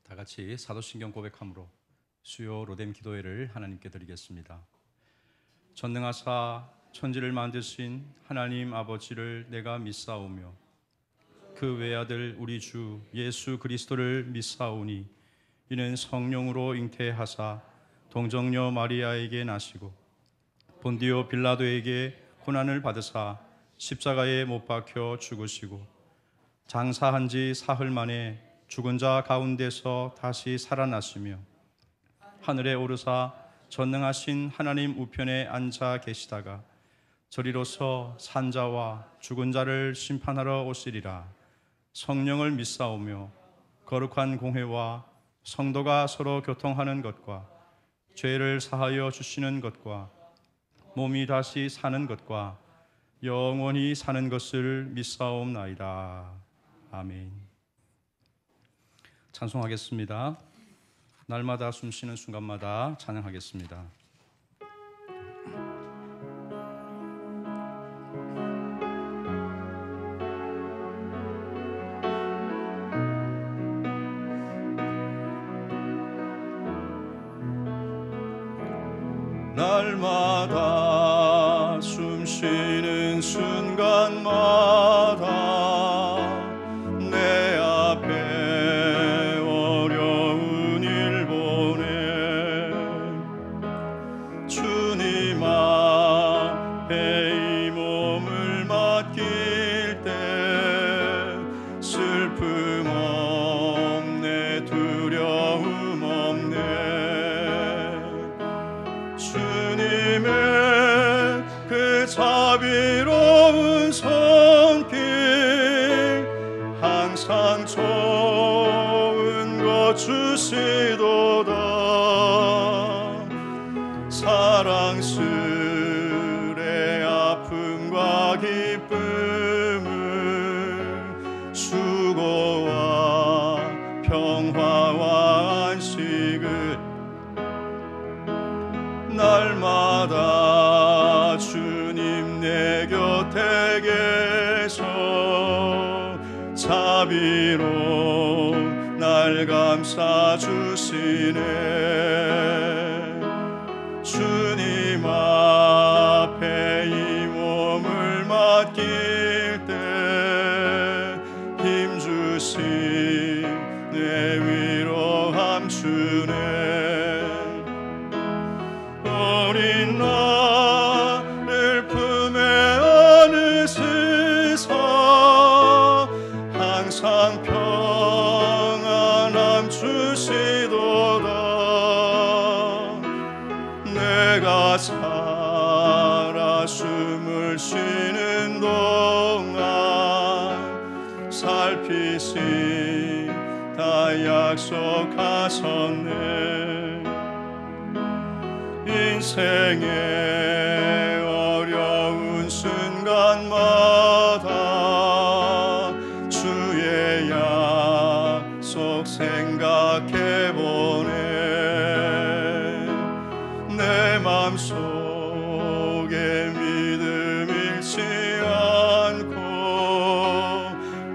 다 같이 사도신경 고백함으로 수요 로뎀 기도회를 하나님께 드리겠습니다. 전능하사 천지를 만드신 하나님 아버지를 내가 믿사오며 그 외아들 우리 주 예수 그리스도를 믿사오니 이는 성령으로 잉태하사 동정녀 마리아에게 나시고 본디오 빌라도에게 고난을 받으사 십자가에 못 박혀 죽으시고 장사한 지 사흘 만에 죽은 자 가운데서 다시 살아나시며 하늘에 오르사 전능하신 하나님 우편에 앉아 계시다가 저리로서 산자와 죽은 자를 심판하러 오시리라. 성령을 믿사오며 거룩한 공회와 성도가 서로 교통하는 것과 죄를 사하여 주시는 것과 몸이 다시 사는 것과 영원히 사는 것을 믿사옵나이다. 아멘. 찬송하겠습니다. 날마다 숨쉬는 순간마다 찬양하겠습니다. 날마다 숨쉬는 순간마다 내 앞에 어려운 일 보내 주님 앞에 이 몸을 맡길 때 슬픔 없네 두려움 없네 주님의 그 자비로운 손길 항상 좋은 것 주시도다 사랑스레 아픔과 기쁨을 수고와 평화와 안식을 날마다 주님 내 곁에 계셔 자비로 날 감싸 주시네 주님 앞에 이 몸을 맡길 때 힘주시 내 위로함 주네 어린 나를 품에 안으시사 항상 평안함 주시도다 내가 살아 숨을 쉬는 동안 살피시 다 약속하셨네 인생의 어려운 순간마다 주의 약속 생각해보네 내 맘속에 믿음 잃지 않고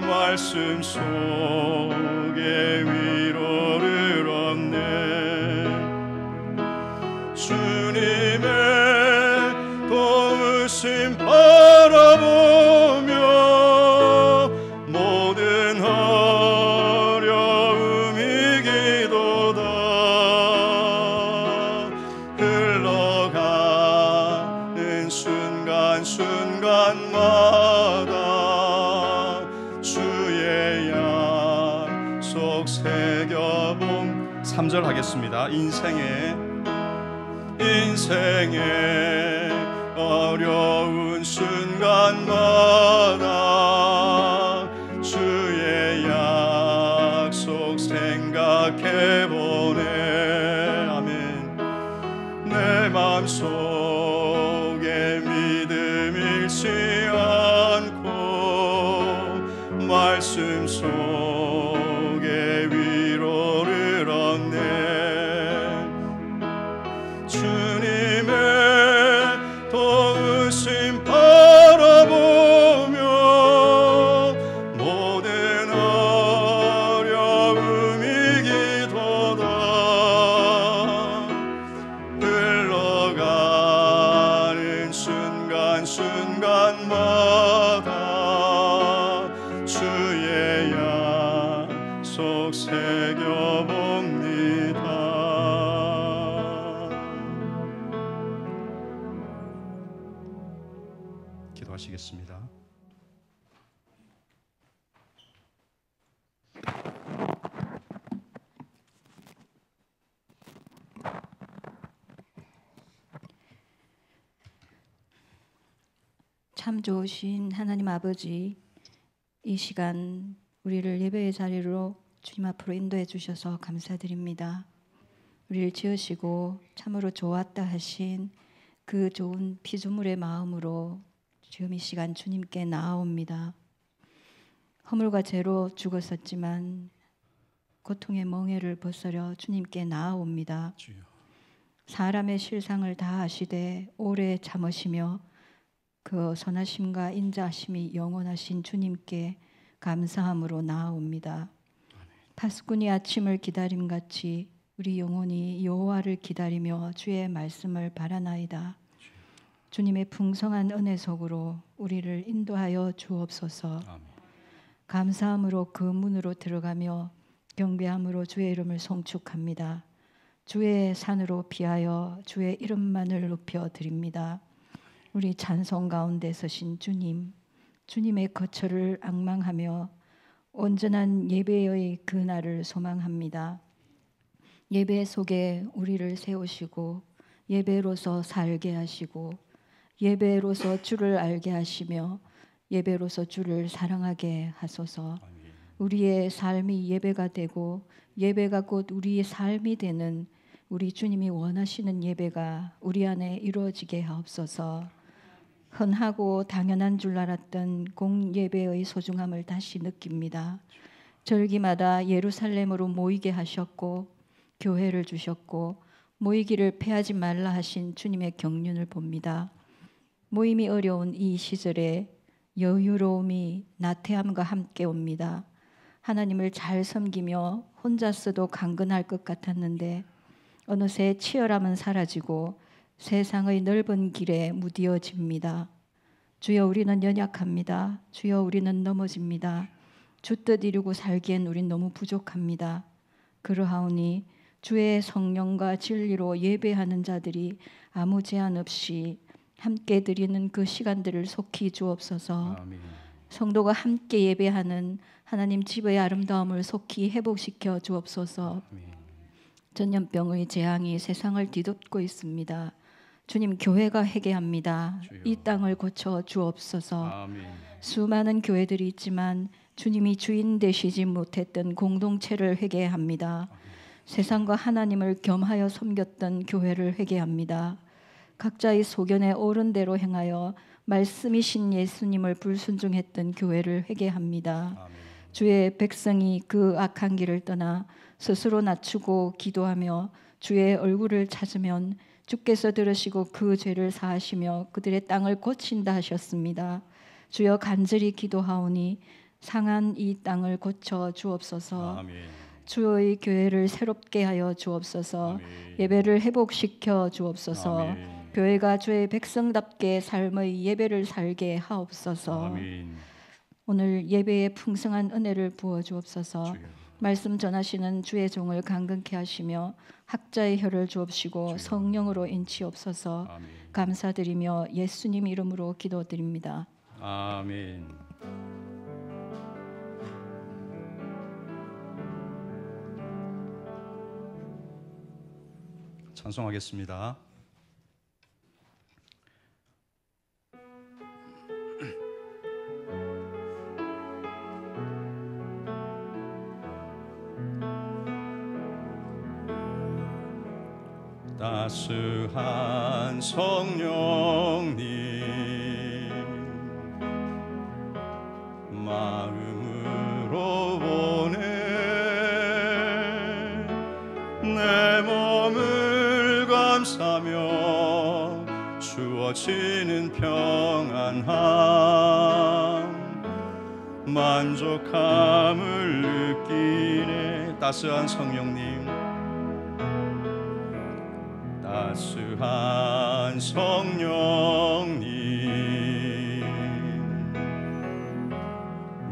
말씀 속에 위로를 얻네 주님의 도우심 바라보며 모든 어려움 이기도다 흘러가는 순간순간마다 주의 약속 새겨봄 3절 하겠습니다. 인생의 어려운 순간마다 주의 약속 생각해보네 아멘 내 맘속에 믿음 잃지 않고 말씀 속에 위로를 얻네 주님의 도우심 바라보며 모든 어려움 이기도다 속 새겨봅니다. 기도하시겠습니다. 참 좋으신 하나님 아버지, 이 시간 우리를 예배의 자리로 주님 앞으로 인도해 주셔서 감사드립니다. 우리를 지으시고 참으로 좋았다 하신 그 좋은 피조물의 마음으로 지금 이 시간 주님께 나아옵니다. 허물과 죄로 죽었었지만 고통의 멍에를 벗으려 주님께 나아옵니다. 주여. 사람의 실상을 다 아시되 오래 참으시며 그 선하심과 인자하심이 영원하신 주님께 감사함으로 나아옵니다. 파수꾼이 아침을 기다림같이 우리 영혼이 여호와를 기다리며 주의 말씀을 바라나이다. 주님의 풍성한 은혜 속으로 우리를 인도하여 주옵소서. 아멘. 감사함으로 그 문으로 들어가며 경배함으로 주의 이름을 송축합니다. 주의 산으로 피하여 주의 이름만을 높여 드립니다. 우리 찬송 가운데 서신 주님, 주님의 거처를 앙망하며 온전한 예배의 그날을 소망합니다. 예배 속에 우리를 세우시고 예배로서 살게 하시고 예배로서 주를 알게 하시며 예배로서 주를 사랑하게 하소서. 우리의 삶이 예배가 되고 예배가 곧 우리의 삶이 되는 우리 주님이 원하시는 예배가 우리 안에 이루어지게 하옵소서. 흔하고 당연한 줄 알았던 공예배의 소중함을 다시 느낍니다. 절기마다 예루살렘으로 모이게 하셨고 교회를 주셨고 모이기를 패하지 말라 하신 주님의 경륜을 봅니다. 모임이 어려운 이 시절에 여유로움이 나태함과 함께 옵니다. 하나님을 잘 섬기며 혼자서도 강건할 것 같았는데 어느새 치열함은 사라지고 세상의 넓은 길에 무디어집니다. 주여 우리는 연약합니다. 주여 우리는 넘어집니다. 주 뜻 이루고 살기엔 우린 너무 부족합니다. 그러하오니 주의 성령과 진리로 예배하는 자들이 아무 제한 없이 함께 드리는 그 시간들을 속히 주옵소서. 아멘. 성도가 함께 예배하는 하나님 집의 아름다움을 속히 회복시켜 주옵소서. 아멘. 전염병의 재앙이 세상을 뒤덮고 있습니다. 주님, 교회가 회개합니다. 주여. 이 땅을 고쳐 주옵소서. 아멘. 수많은 교회들이 있지만 주님이 주인 되시지 못했던 공동체를 회개합니다. 세상과 하나님을 겸하여 섬겼던 교회를 회개합니다. 각자의 소견에 옳은 대로 행하여 말씀이신 예수님을 불순종했던 교회를 회개합니다. 아멘. 주의 백성이 그 악한 길을 떠나 스스로 낮추고 기도하며 주의 얼굴을 찾으면 주께서 들으시고 그 죄를 사하시며 그들의 땅을 고친다 하셨습니다. 주여 간절히 기도하오니 상한 이 땅을 고쳐 주옵소서. 아멘. 주의 교회를 새롭게 하여 주옵소서. 아멘. 예배를 회복시켜 주옵소서. 아멘. 교회가 주의 백성답게 삶의 예배를 살게 하옵소서. 아멘. 오늘 예배에 풍성한 은혜를 부어 주옵소서. 주여. 말씀 전하시는 주의 종을 강건케 하시며 학자의 혀를 주옵시고 주여. 성령으로 인치옵소서. 아멘. 감사드리며 예수님 이름으로 기도드립니다. 아멘. 찬송하겠습니다. 따스한 성령님 마음으로 보내 내 몸을 감싸며 주어지는 평안함 만족함을 느끼네. 따스한 성령님 따스한 성령님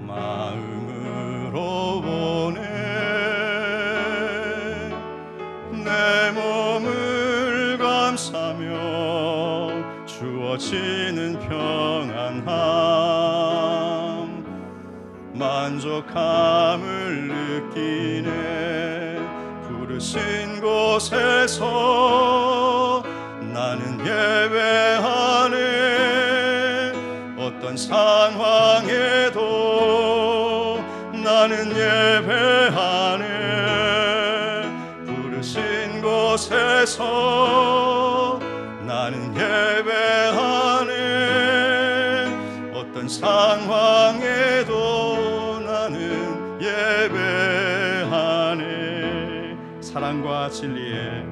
마음으로 보내 주어지는 평안함 만족함을 느끼네. 부르신 곳에서 나는 예배하네. 어떤 상황에도 나는 예배하네. 부르신 곳에서 나는 예배하네. 어떤 상황에도 나는 예배하네. 사랑과 진리에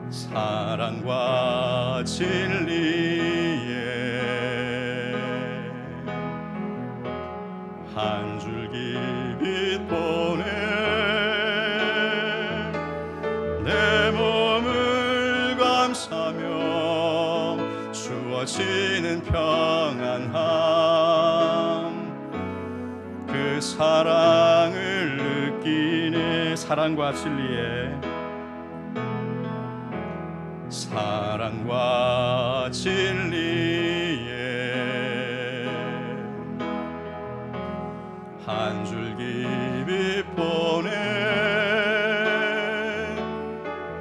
사랑과 진리에 한 줄기 빛 보내. 내 몸을 감싸며 주어지는 평안함 그 사랑을 느끼네. 사랑과 진리에 사랑과 진리에 한 줄기 빛 보내.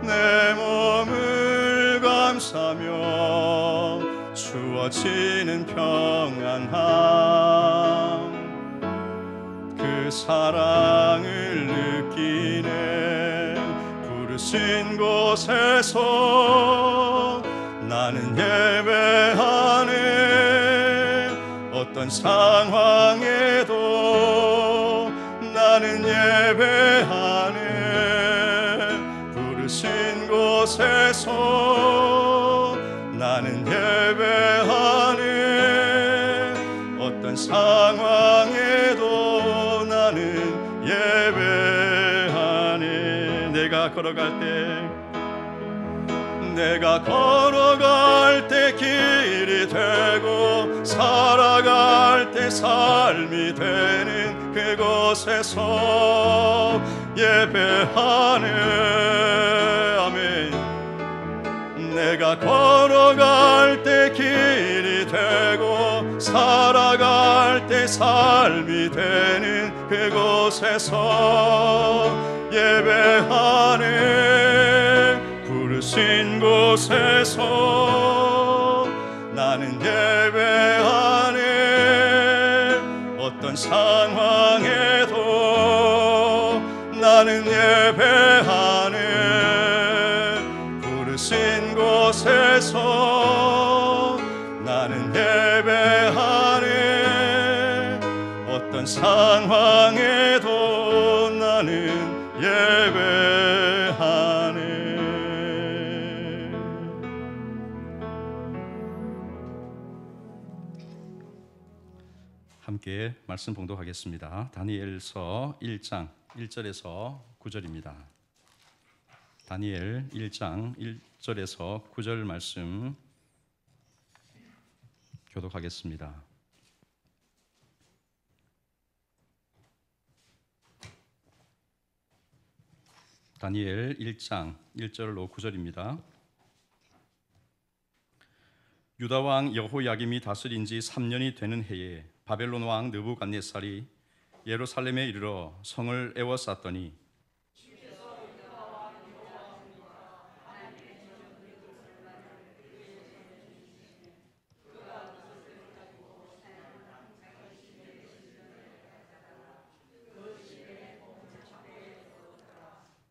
내 몸을 감싸며 주어지는 평안함 그 사랑을 느끼네. 부르신 곳에서 나는 예배하네. 어떤 상황에도 나는 예배하네. 부르신 곳에서 나는 예배하네. 어떤 상황에도 나는 예배하네. 내가 걸어갈 때 길이 되고 살아갈 때 삶이 되는 그곳에서 예배하네. 아멘. 내가 걸어갈 때 길이 되고 살아갈 때 삶이 되는 그곳에서 예배하네. 부르신 곳에서 나는 예배하네. 어떤 상황에도 나는 예배하네. 부르신 곳에서 나는 예배하네. 어떤 상황에도 나는 예배하네. 함께 말씀 봉독하겠습니다. 다니엘서 1장 1절에서 9절입니다. 다니엘 1장 1절에서 9절 말씀 교독하겠습니다. 다니엘 1장 1절로 9절입니다. 유다 왕 여호야김이 다스린 지 3년이 되는 해에 바벨론 왕 느부갓네살이 예루살렘에 이르러 성을 에워쌌더니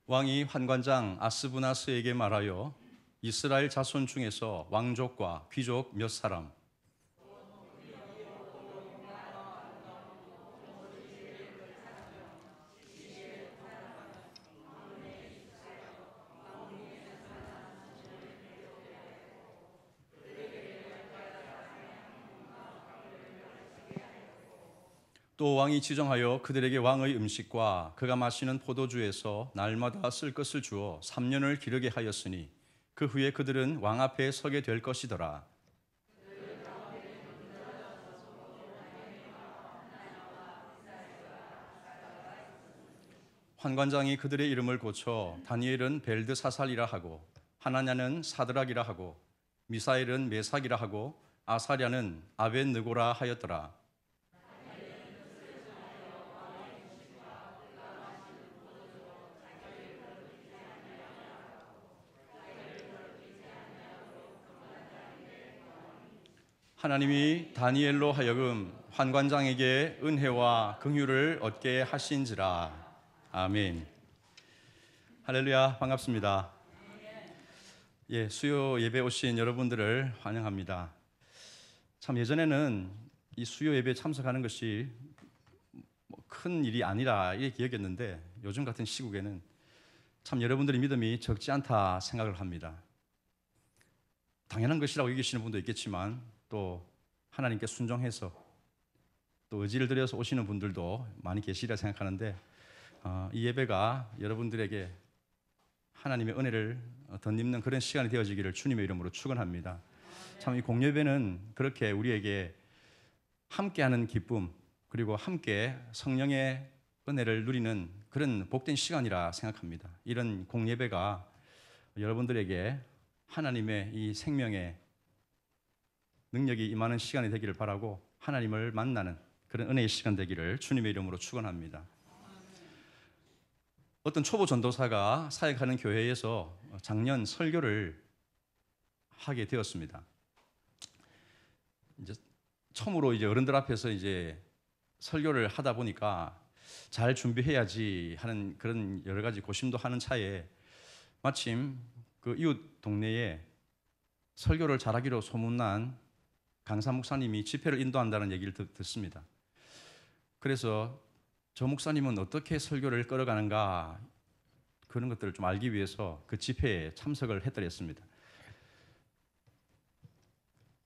왕이 환관장 아스부나스에게 말하여 이스라엘 자손 중에서 왕족과 귀족 몇 사람 또 왕이 지정하여 그들에게 왕의 음식과 그가 마시는 포도주에서 날마다 쓸 것을 주어 3년을 기르게 하였으니 그 후에 그들은 왕 앞에 서게 될 것이더라. 환관장이 그들의 이름을 고쳐 다니엘은 벨드사살이라 하고 하나냐는 사드락이라 하고 미사엘은 메삭이라 하고 아사랴는 아벤느고라 하였더라. 하나님이 다니엘로 하여금 환관장에게 은혜와 긍휼을 얻게 하신지라. 아멘. 할렐루야, 반갑습니다. 예, 수요 예배 오신 여러분들을 환영합니다. 참 예전에는 이 수요 예배에 참석하는 것이 큰 일이 아니라 이렇게 여겼는데 요즘 같은 시국에는 참 여러분들의 믿음이 적지 않다 생각을 합니다. 당연한 것이라고 여기시는 분도 있겠지만 또 하나님께 순종해서 또 의지를 들여서 오시는 분들도 많이 계시리라 생각하는데 이 예배가 여러분들에게 하나님의 은혜를 덧입는 그런 시간이 되어지기를 주님의 이름으로 축원합니다. 참 이 공예배는 그렇게 우리에게 함께하는 기쁨 그리고 함께 성령의 은혜를 누리는 그런 복된 시간이라 생각합니다. 이런 공예배가 여러분들에게 하나님의 이 생명의 능력이 임하는 시간이 되기를 바라고 하나님을 만나는 그런 은혜의 시간 되기를 주님의 이름으로 축원합니다. 어떤 초보 전도사가 사역하는 교회에서 작년 설교를 하게 되었습니다. 이제 처음으로 이제 어른들 앞에서 이제 설교를 하다 보니까 잘 준비해야지 하는 그런 여러 가지 고심도 하는 차에 마침 그 이웃 동네에 설교를 잘하기로 소문난 강사 목사님이 집회를 인도한다는 얘기를 듣습니다. 그래서 저 목사님은 어떻게 설교를 끌어가는가 그런 것들을 좀 알기 위해서 그 집회에 참석을 해드렸습니다.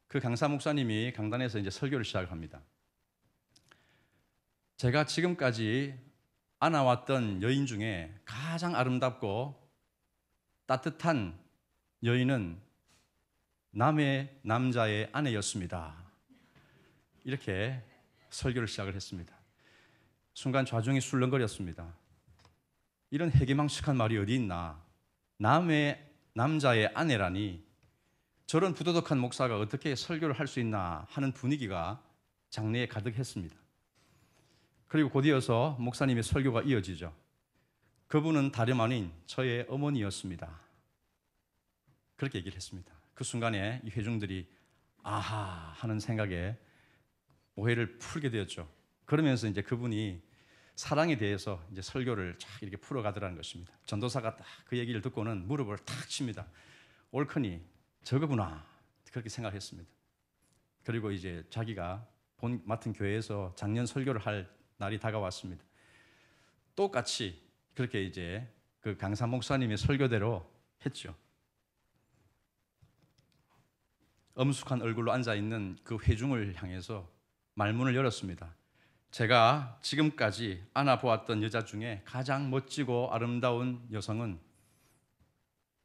그 강사 목사님이 강단에서 이제 설교를 시작합니다. 제가 지금까지 안아왔던 여인 중에 가장 아름답고 따뜻한 여인은 남의 남자의 아내였습니다. 이렇게 설교를 시작을 했습니다. 순간 좌중이 술렁거렸습니다. 이런 해괴망측한 말이 어디 있나? 남의 남자의 아내라니 저런 부도덕한 목사가 어떻게 설교를 할 수 있나 하는 분위기가 장내에 가득했습니다. 그리고 곧이어서 목사님의 설교가 이어지죠. 그분은 다름 아닌 저의 어머니였습니다. 그렇게 얘기를 했습니다. 그 순간에 이 회중들이 아하 하는 생각에 오해를 풀게 되었죠. 그러면서 이제 그분이 사랑에 대해서 이제 설교를 쫙 이렇게 풀어가더라는 것입니다. 전도사가 딱 그 얘기를 듣고는 무릎을 탁 칩니다. 옳거니 저거구나 그렇게 생각했습니다. 그리고 이제 자기가 맡은 교회에서 작년 설교를 할 날이 다가왔습니다. 똑같이 그렇게 이제 그 강사 목사님의 설교대로 했죠. 엄숙한 얼굴로 앉아있는 그 회중을 향해서 말문을 열었습니다. 제가 지금까지 안아보았던 여자 중에 가장 멋지고 아름다운 여성은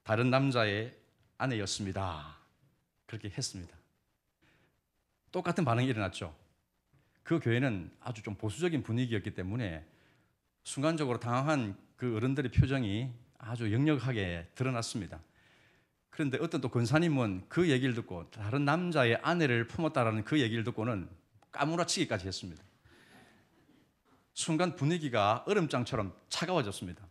다른 남자의 아내였습니다. 그렇게 했습니다. 똑같은 반응이 일어났죠. 그 교회는 아주 좀 보수적인 분위기였기 때문에 순간적으로 당황한 그 어른들의 표정이 아주 역력하게 드러났습니다. 그런데 어떤 또 권사님은 그 얘기를 듣고 다른 남자의 아내를 품었다라는 그 얘기를 듣고는 까무라치기까지 했습니다. 순간 분위기가 얼음장처럼 차가워졌습니다.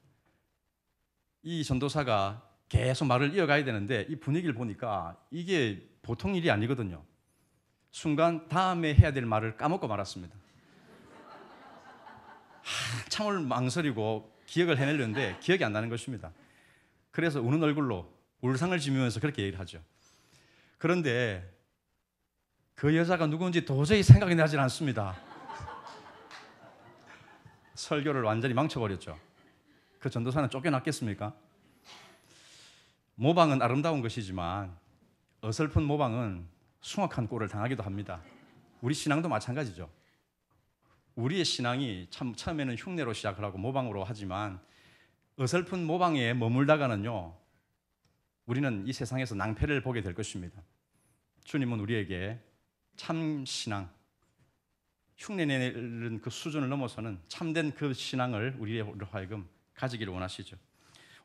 이 전도사가 계속 말을 이어가야 되는데 이 분위기를 보니까 이게 보통 일이 아니거든요. 순간 다음에 해야 될 말을 까먹고 말았습니다. 한참을 망설이고 기억을 해내려는데 기억이 안 나는 것입니다. 그래서 우는 얼굴로 울상을 지면서 그렇게 얘기를 하죠. 그런데 그 여자가 누군지 도저히 생각이 나질 않습니다. 설교를 완전히 망쳐버렸죠. 그 전도사는 쫓겨났겠습니까? 모방은 아름다운 것이지만 어설픈 모방은 숭악한 꼴을 당하기도 합니다. 우리 신앙도 마찬가지죠. 우리의 신앙이 참 처음에는 흉내로 시작을 하고 모방으로 하지만 어설픈 모방에 머물다가는요 우리는 이 세상에서 낭패를 보게 될 것입니다. 주님은 우리에게 참 신앙, 흉내내는 그 수준을 넘어서는 참된 그 신앙을 우리로 하여금 가지기를 원하시죠.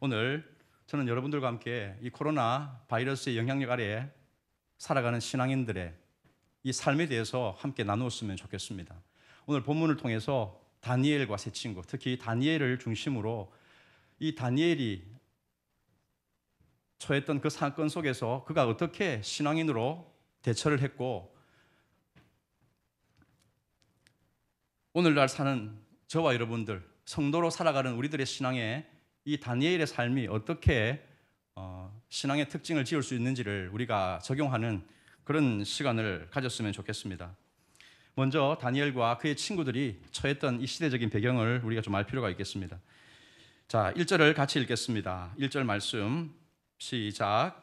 오늘 저는 여러분들과 함께 이 코로나 바이러스의 영향력 아래에 살아가는 신앙인들의 이 삶에 대해서 함께 나누었으면 좋겠습니다. 오늘 본문을 통해서 다니엘과 세 친구, 특히 다니엘을 중심으로 이 다니엘이 처했던 그 사건 속에서 그가 어떻게 신앙인으로 대처를 했고, 오늘날 사는 저와 여러분들, 성도로 살아가는 우리들의 신앙에 이 다니엘의 삶이 어떻게 신앙의 특징을 지을 수 있는지를 우리가 적용하는 그런 시간을 가졌으면 좋겠습니다. 먼저 다니엘과 그의 친구들이 처했던 이 시대적인 배경을 우리가 좀 알 필요가 있겠습니다. 자, 1절을 같이 읽겠습니다. 1절 말씀 시작.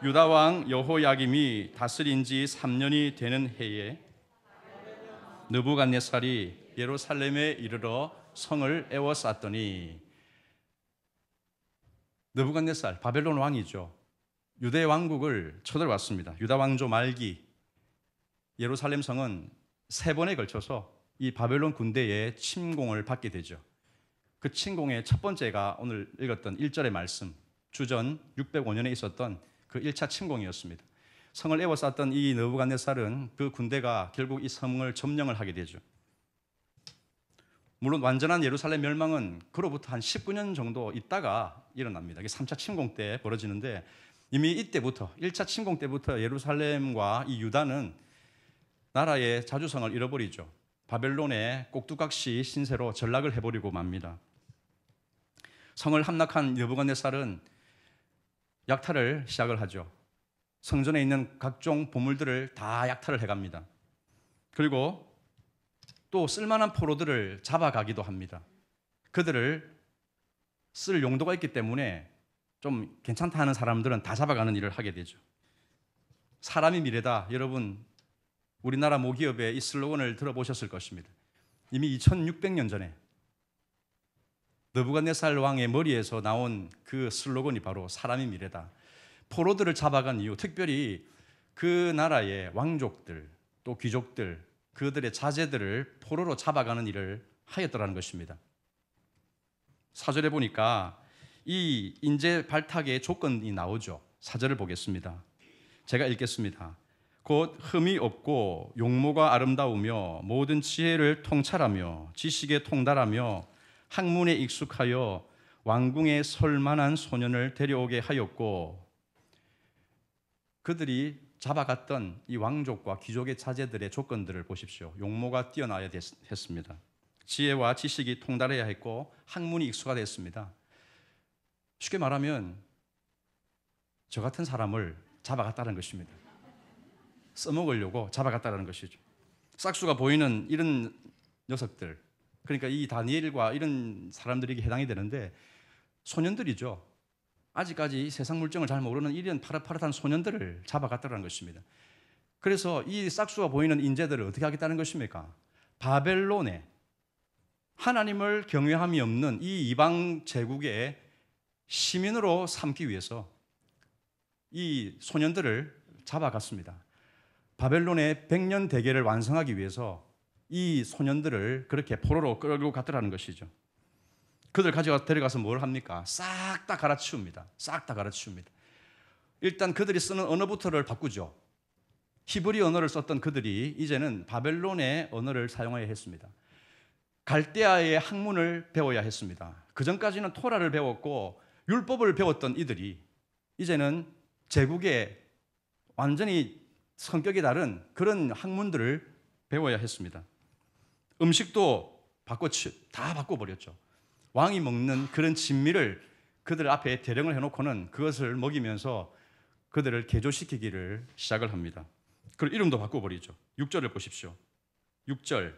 유다 왕 여호야김이 다스린 지 3년이 되는 해에 느부갓네살이 예루살렘에 이르러 성을 에워쌌더니, 느부갓네살 바벨론 왕이죠. 유대 왕국을 쳐들어왔습니다. 유다 왕조 말기 예루살렘 성은 3번에 걸쳐서 이 바벨론 군대의 침공을 받게 되죠. 그 침공의 첫 번째가 오늘 읽었던 1절의 말씀, 주전 605년에 있었던 그 1차 침공이었습니다. 성을 에워쌌던 이 느부갓네살은 그 군대가 결국 이 성을 점령을 하게 되죠. 물론 완전한 예루살렘 멸망은 그로부터 한 19년 정도 있다가 일어납니다. 이게 3차 침공 때 벌어지는데, 이미 이때부터 1차 침공 때부터 예루살렘과 이 유다는 나라의 자주성을 잃어버리죠. 바벨론의 꼭두각시 신세로 전락을 해버리고 맙니다. 성을 함락한 느부갓네살은 약탈을 시작을 하죠. 성전에 있는 각종 보물들을 다 약탈을 해갑니다. 그리고 또 쓸만한 포로들을 잡아가기도 합니다. 그들을 쓸 용도가 있기 때문에 좀 괜찮다 하는 사람들은 다 잡아가는 일을 하게 되죠. 사람이 미래다. 여러분, 우리나라 모기업의 이 슬로건을 들어보셨을 것입니다. 이미 2600년 전에 느부갓네살 왕의 머리에서 나온 그 슬로건이 바로 사람이 미래다. 포로들을 잡아간 이유, 특별히 그 나라의 왕족들, 또 귀족들, 그들의 자제들을 포로로 잡아가는 일을 하였더라는 것입니다. 4절에 보니까 이 인재 발탁의 조건이 나오죠. 4절을 보겠습니다. 제가 읽겠습니다. 곧 흠이 없고 용모가 아름다우며 모든 지혜를 통찰하며 지식에 통달하며 학문에 익숙하여 왕궁에 설 만한 소년을 데려오게 하였고, 그들이 잡아갔던 이 왕족과 귀족의 자제들의 조건들을 보십시오. 용모가 뛰어나야 했습니다. 지혜와 지식이 통달해야 했고 학문이 익숙하다 했습니다. 쉽게 말하면 저 같은 사람을 잡아갔다는 것입니다. 써먹으려고 잡아갔다는 것이죠. 싹수가 보이는 이런 녀석들, 그러니까 이 다니엘과 이런 사람들에게 해당이 되는데, 소년들이죠. 아직까지 세상 물정을 잘 모르는 이런 파릇파릇한 소년들을 잡아갔다는 것입니다. 그래서 이 싹수가 보이는 인재들을 어떻게 하겠다는 것입니까? 바벨론에 하나님을 경외함이 없는 이 이방 제국의 시민으로 삼기 위해서 이 소년들을 잡아갔습니다. 바벨론의 100년 대계를 완성하기 위해서 이 소년들을 그렇게 포로로 끌고 갔더라는 것이죠. 그들 데려가서 뭘 합니까? 싹 다 갈아치웁니다. 싹 다 갈아치웁니다. 일단 그들이 쓰는 언어부터를 바꾸죠. 히브리 언어를 썼던 그들이 이제는 바벨론의 언어를 사용해야 했습니다. 갈대아의 학문을 배워야 했습니다. 그전까지는 토라를 배웠고 율법을 배웠던 이들이 이제는 제국의 완전히 성격이 다른 그런 학문들을 배워야 했습니다. 음식도 다 바꿔버렸죠. 왕이 먹는 그런 진미를 그들 앞에 대령을 해놓고는 그것을 먹이면서 그들을 개조시키기를 시작을 합니다. 그리고 이름도 바꿔버리죠. 6절을 보십시오. 6절,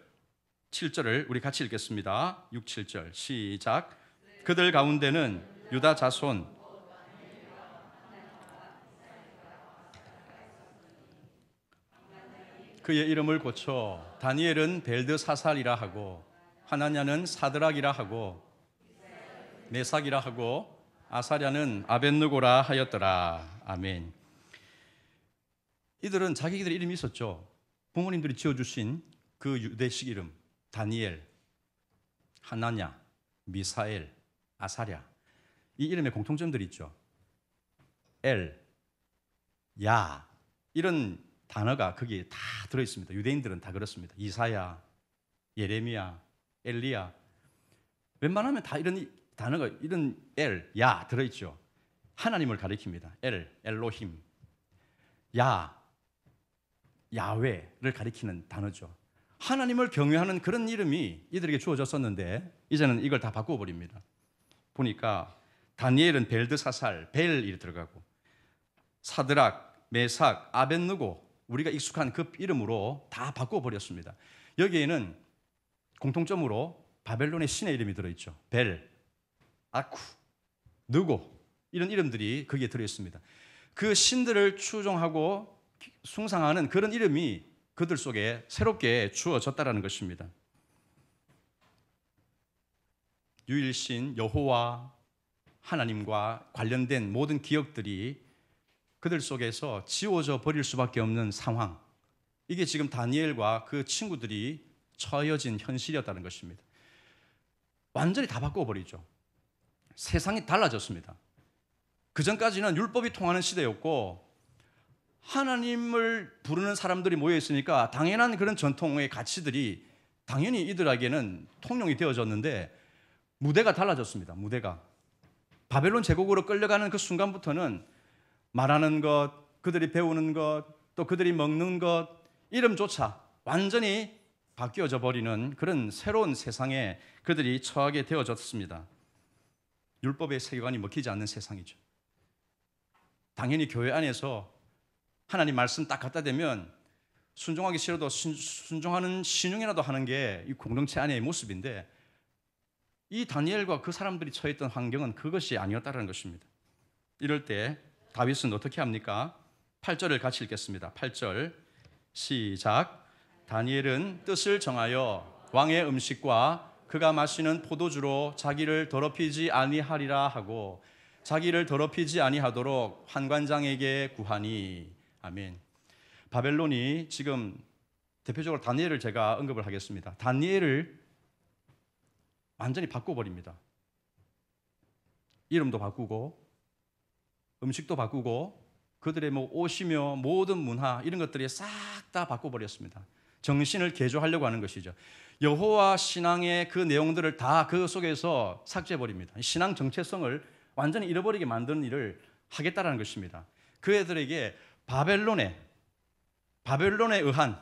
7절을 우리 같이 읽겠습니다. 6, 7절 시작. 그들 가운데는 유다 자손 그의 이름을 고쳐 다니엘은 벨드사살이라 하고 하나냐는 사드락이라 하고 메삭이라 하고 아사랴는 아벳느고라 하였더라. 아멘. 이들은 자기들 이름이 있었죠. 부모님들이 지어주신 그 유대식 이름, 다니엘, 하나냐, 미사엘, 아사랴, 이 이름에 공통점들이 있죠. 엘, 야, 이런 단어가 거기에 다 들어있습니다. 유대인들은 다 그렇습니다. 이사야, 예레미야, 엘리야, 웬만하면 다 이런 단어가 이런 야 들어있죠. 하나님을 가리킵니다. 엘로힘, 야훼를 가리키는 단어죠. 하나님을 경외하는 그런 이름이 이들에게 주어졌었는데 이제는 이걸 다 바꾸어 버립니다. 보니까 다니엘은 벨드사살, 벨이 들어가고 사드락, 메삭, 아벳느고 우리가 익숙한 그 이름으로 다 바꾸어 버렸습니다. 여기에는 공통점으로 바벨론의 신의 이름이 들어있죠. 벨, 아쿠, 느고 이런 이름들이 거기에 들어있습니다. 그 신들을 추종하고 숭상하는 그런 이름이 그들 속에 새롭게 주어졌다는 것입니다. 유일신 여호와 하나님과 관련된 모든 기억들이 그들 속에서 지워져 버릴 수밖에 없는 상황, 이게 지금 다니엘과 그 친구들이 처해진 현실이었다는 것입니다. 완전히 다 바꿔버리죠. 세상이 달라졌습니다. 그전까지는 율법이 통하는 시대였고 하나님을 부르는 사람들이 모여 있으니까 당연한 그런 전통의 가치들이 당연히 이들에게는 통용이 되어졌는데 무대가 달라졌습니다. 무대가 바벨론 제국으로 끌려가는 그 순간부터는 말하는 것, 그들이 배우는 것, 또 그들이 먹는 것, 이름조차 완전히 바뀌어져 버리는 그런 새로운 세상에 그들이 처하게 되어졌습니다. 율법의 세계관이 먹히지 않는 세상이죠. 당연히 교회 안에서 하나님 말씀 딱 갖다 대면 순종하기 싫어도 순종하는 신용이라도 하는 게 이 공동체 안의 모습인데 이 다니엘과 그 사람들이 처했던 환경은 그것이 아니었다는 것입니다. 이럴 때 다윗은 어떻게 합니까? 8절을 같이 읽겠습니다. 8절 시작. 다니엘은 뜻을 정하여 왕의 음식과 그가 마시는 포도주로 자기를 더럽히지 아니하리라 하고 자기를 더럽히지 아니하도록 환관장에게 구하니. 아멘. 바벨론이 지금 대표적으로 다니엘을 제가 언급을 하겠습니다. 다니엘을 완전히 바꿔버립니다. 이름도 바꾸고 음식도 바꾸고 그들의 옷이며 모든 문화 이런 것들이 싹 다 바꿔버렸습니다. 정신을 개조하려고 하는 것이죠. 여호와 신앙의 그 내용들을 다 그 속에서 삭제해버립니다. 신앙 정체성을 완전히 잃어버리게 만드는 일을 하겠다는 것입니다. 그 애들에게 바벨론에 의한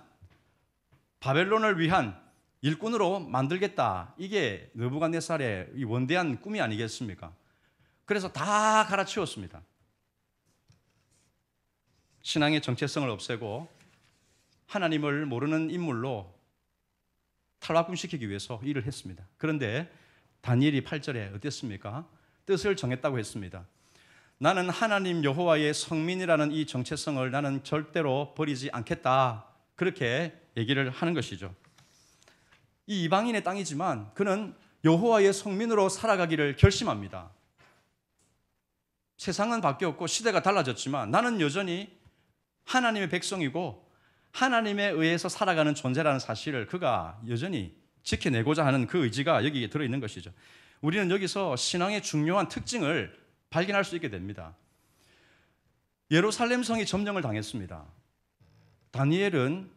바벨론을 위한 일꾼으로 만들겠다. 이게 느부갓네살의 이 원대한 꿈이 아니겠습니까? 그래서 다 갈아치웠습니다. 신앙의 정체성을 없애고 하나님을 모르는 인물로 탈바꿈시키기 위해서 일을 했습니다. 그런데 다니엘이 8절에 어땠습니까? 뜻을 정했다고 했습니다. 나는 하나님 여호와의 성민이라는 이 정체성을 나는 절대로 버리지 않겠다. 그렇게 얘기를 하는 것이죠. 이 이방인의 땅이지만 그는 여호와의 성민으로 살아가기를 결심합니다. 세상은 바뀌었고 시대가 달라졌지만 나는 여전히 하나님의 백성이고 하나님에 의해서 살아가는 존재라는 사실을 그가 여전히 지켜내고자 하는 그 의지가 여기에 들어있는 것이죠. 우리는 여기서 신앙의 중요한 특징을 발견할 수 있게 됩니다. 예루살렘 성이 점령을 당했습니다. 다니엘은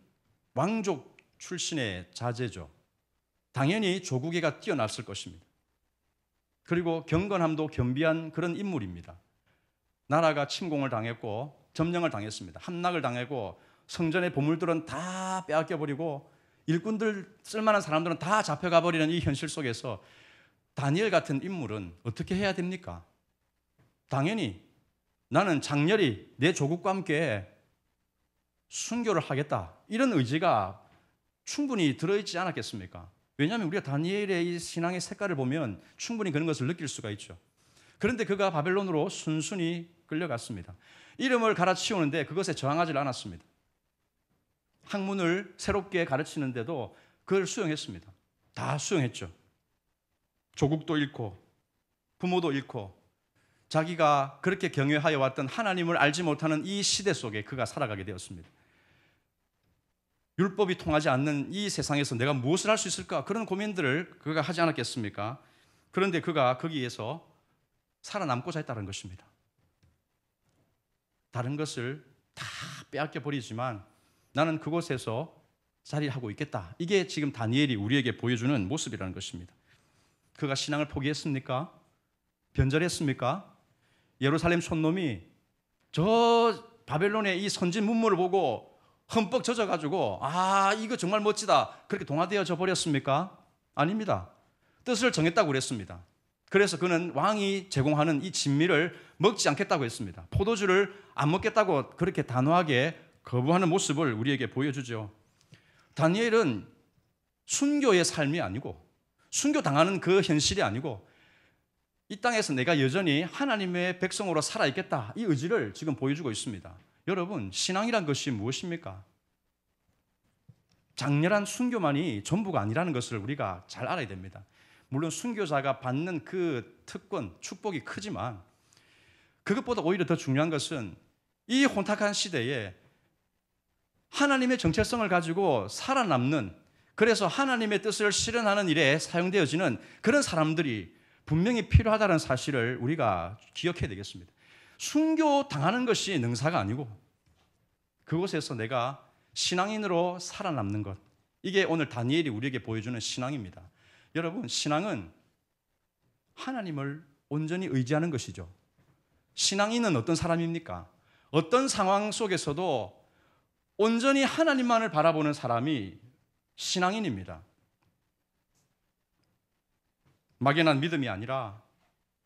왕족 출신의 자제죠. 당연히 조국애가 뛰어났을 것입니다. 그리고 경건함도 겸비한 그런 인물입니다. 나라가 침공을 당했고 점령을 당했습니다. 함락을 당하고 성전의 보물들은 다 빼앗겨버리고 일꾼들 쓸만한 사람들은 다 잡혀가버리는 이 현실 속에서 다니엘 같은 인물은 어떻게 해야 됩니까? 당연히 나는 장렬히 내 조국과 함께 순교를 하겠다. 이런 의지가 충분히 들어있지 않았겠습니까? 왜냐하면 우리가 다니엘의 이 신앙의 색깔을 보면 충분히 그런 것을 느낄 수가 있죠. 그런데 그가 바벨론으로 순순히 끌려갔습니다. 이름을 갈아치우는데 그것에 저항하지 않았습니다. 학문을 새롭게 가르치는데도 그걸 수용했습니다. 다 수용했죠. 조국도 잃고 부모도 잃고 자기가 그렇게 경외하여 왔던 하나님을 알지 못하는 이 시대 속에 그가 살아가게 되었습니다. 율법이 통하지 않는 이 세상에서 내가 무엇을 할 수 있을까? 그런 고민들을 그가 하지 않았겠습니까? 그런데 그가 거기에서 살아남고자 했다는 것입니다. 다른 것을 다 빼앗겨 버리지만 나는 그곳에서 자리를 하고 있겠다. 이게 지금 다니엘이 우리에게 보여주는 모습이라는 것입니다. 그가 신앙을 포기했습니까? 변절했습니까? 예루살렘 촌놈이 저 바벨론의 이 선진 문물을 보고 흠뻑 젖어가지고 이거 정말 멋지다 그렇게 동화되어져 버렸습니까? 아닙니다. 뜻을 정했다고 그랬습니다. 그래서 그는 왕이 제공하는 이 진미를 먹지 않겠다고 했습니다. 포도주를 안 먹겠다고 그렇게 단호하게 거부하는 모습을 우리에게 보여주죠. 다니엘은 순교의 삶이 아니고 순교당하는 그 현실이 아니고 이 땅에서 내가 여전히 하나님의 백성으로 살아있겠다 이 의지를 지금 보여주고 있습니다. 여러분, 신앙이란 것이 무엇입니까? 장렬한 순교만이 전부가 아니라는 것을 우리가 잘 알아야 됩니다. 물론 순교자가 받는 그 특권, 축복이 크지만 그것보다 오히려 더 중요한 것은 이 혼탁한 시대에 하나님의 정체성을 가지고 살아남는, 그래서 하나님의 뜻을 실현하는 일에 사용되어지는 그런 사람들이 분명히 필요하다는 사실을 우리가 기억해야 되겠습니다. 순교 당하는 것이 능사가 아니고 그곳에서 내가 신앙인으로 살아남는 것, 이게 오늘 다니엘이 우리에게 보여주는 신앙입니다. 여러분, 신앙은 하나님을 온전히 의지하는 것이죠. 신앙인은 어떤 사람입니까? 어떤 상황 속에서도 온전히 하나님만을 바라보는 사람이 신앙인입니다. 막연한 믿음이 아니라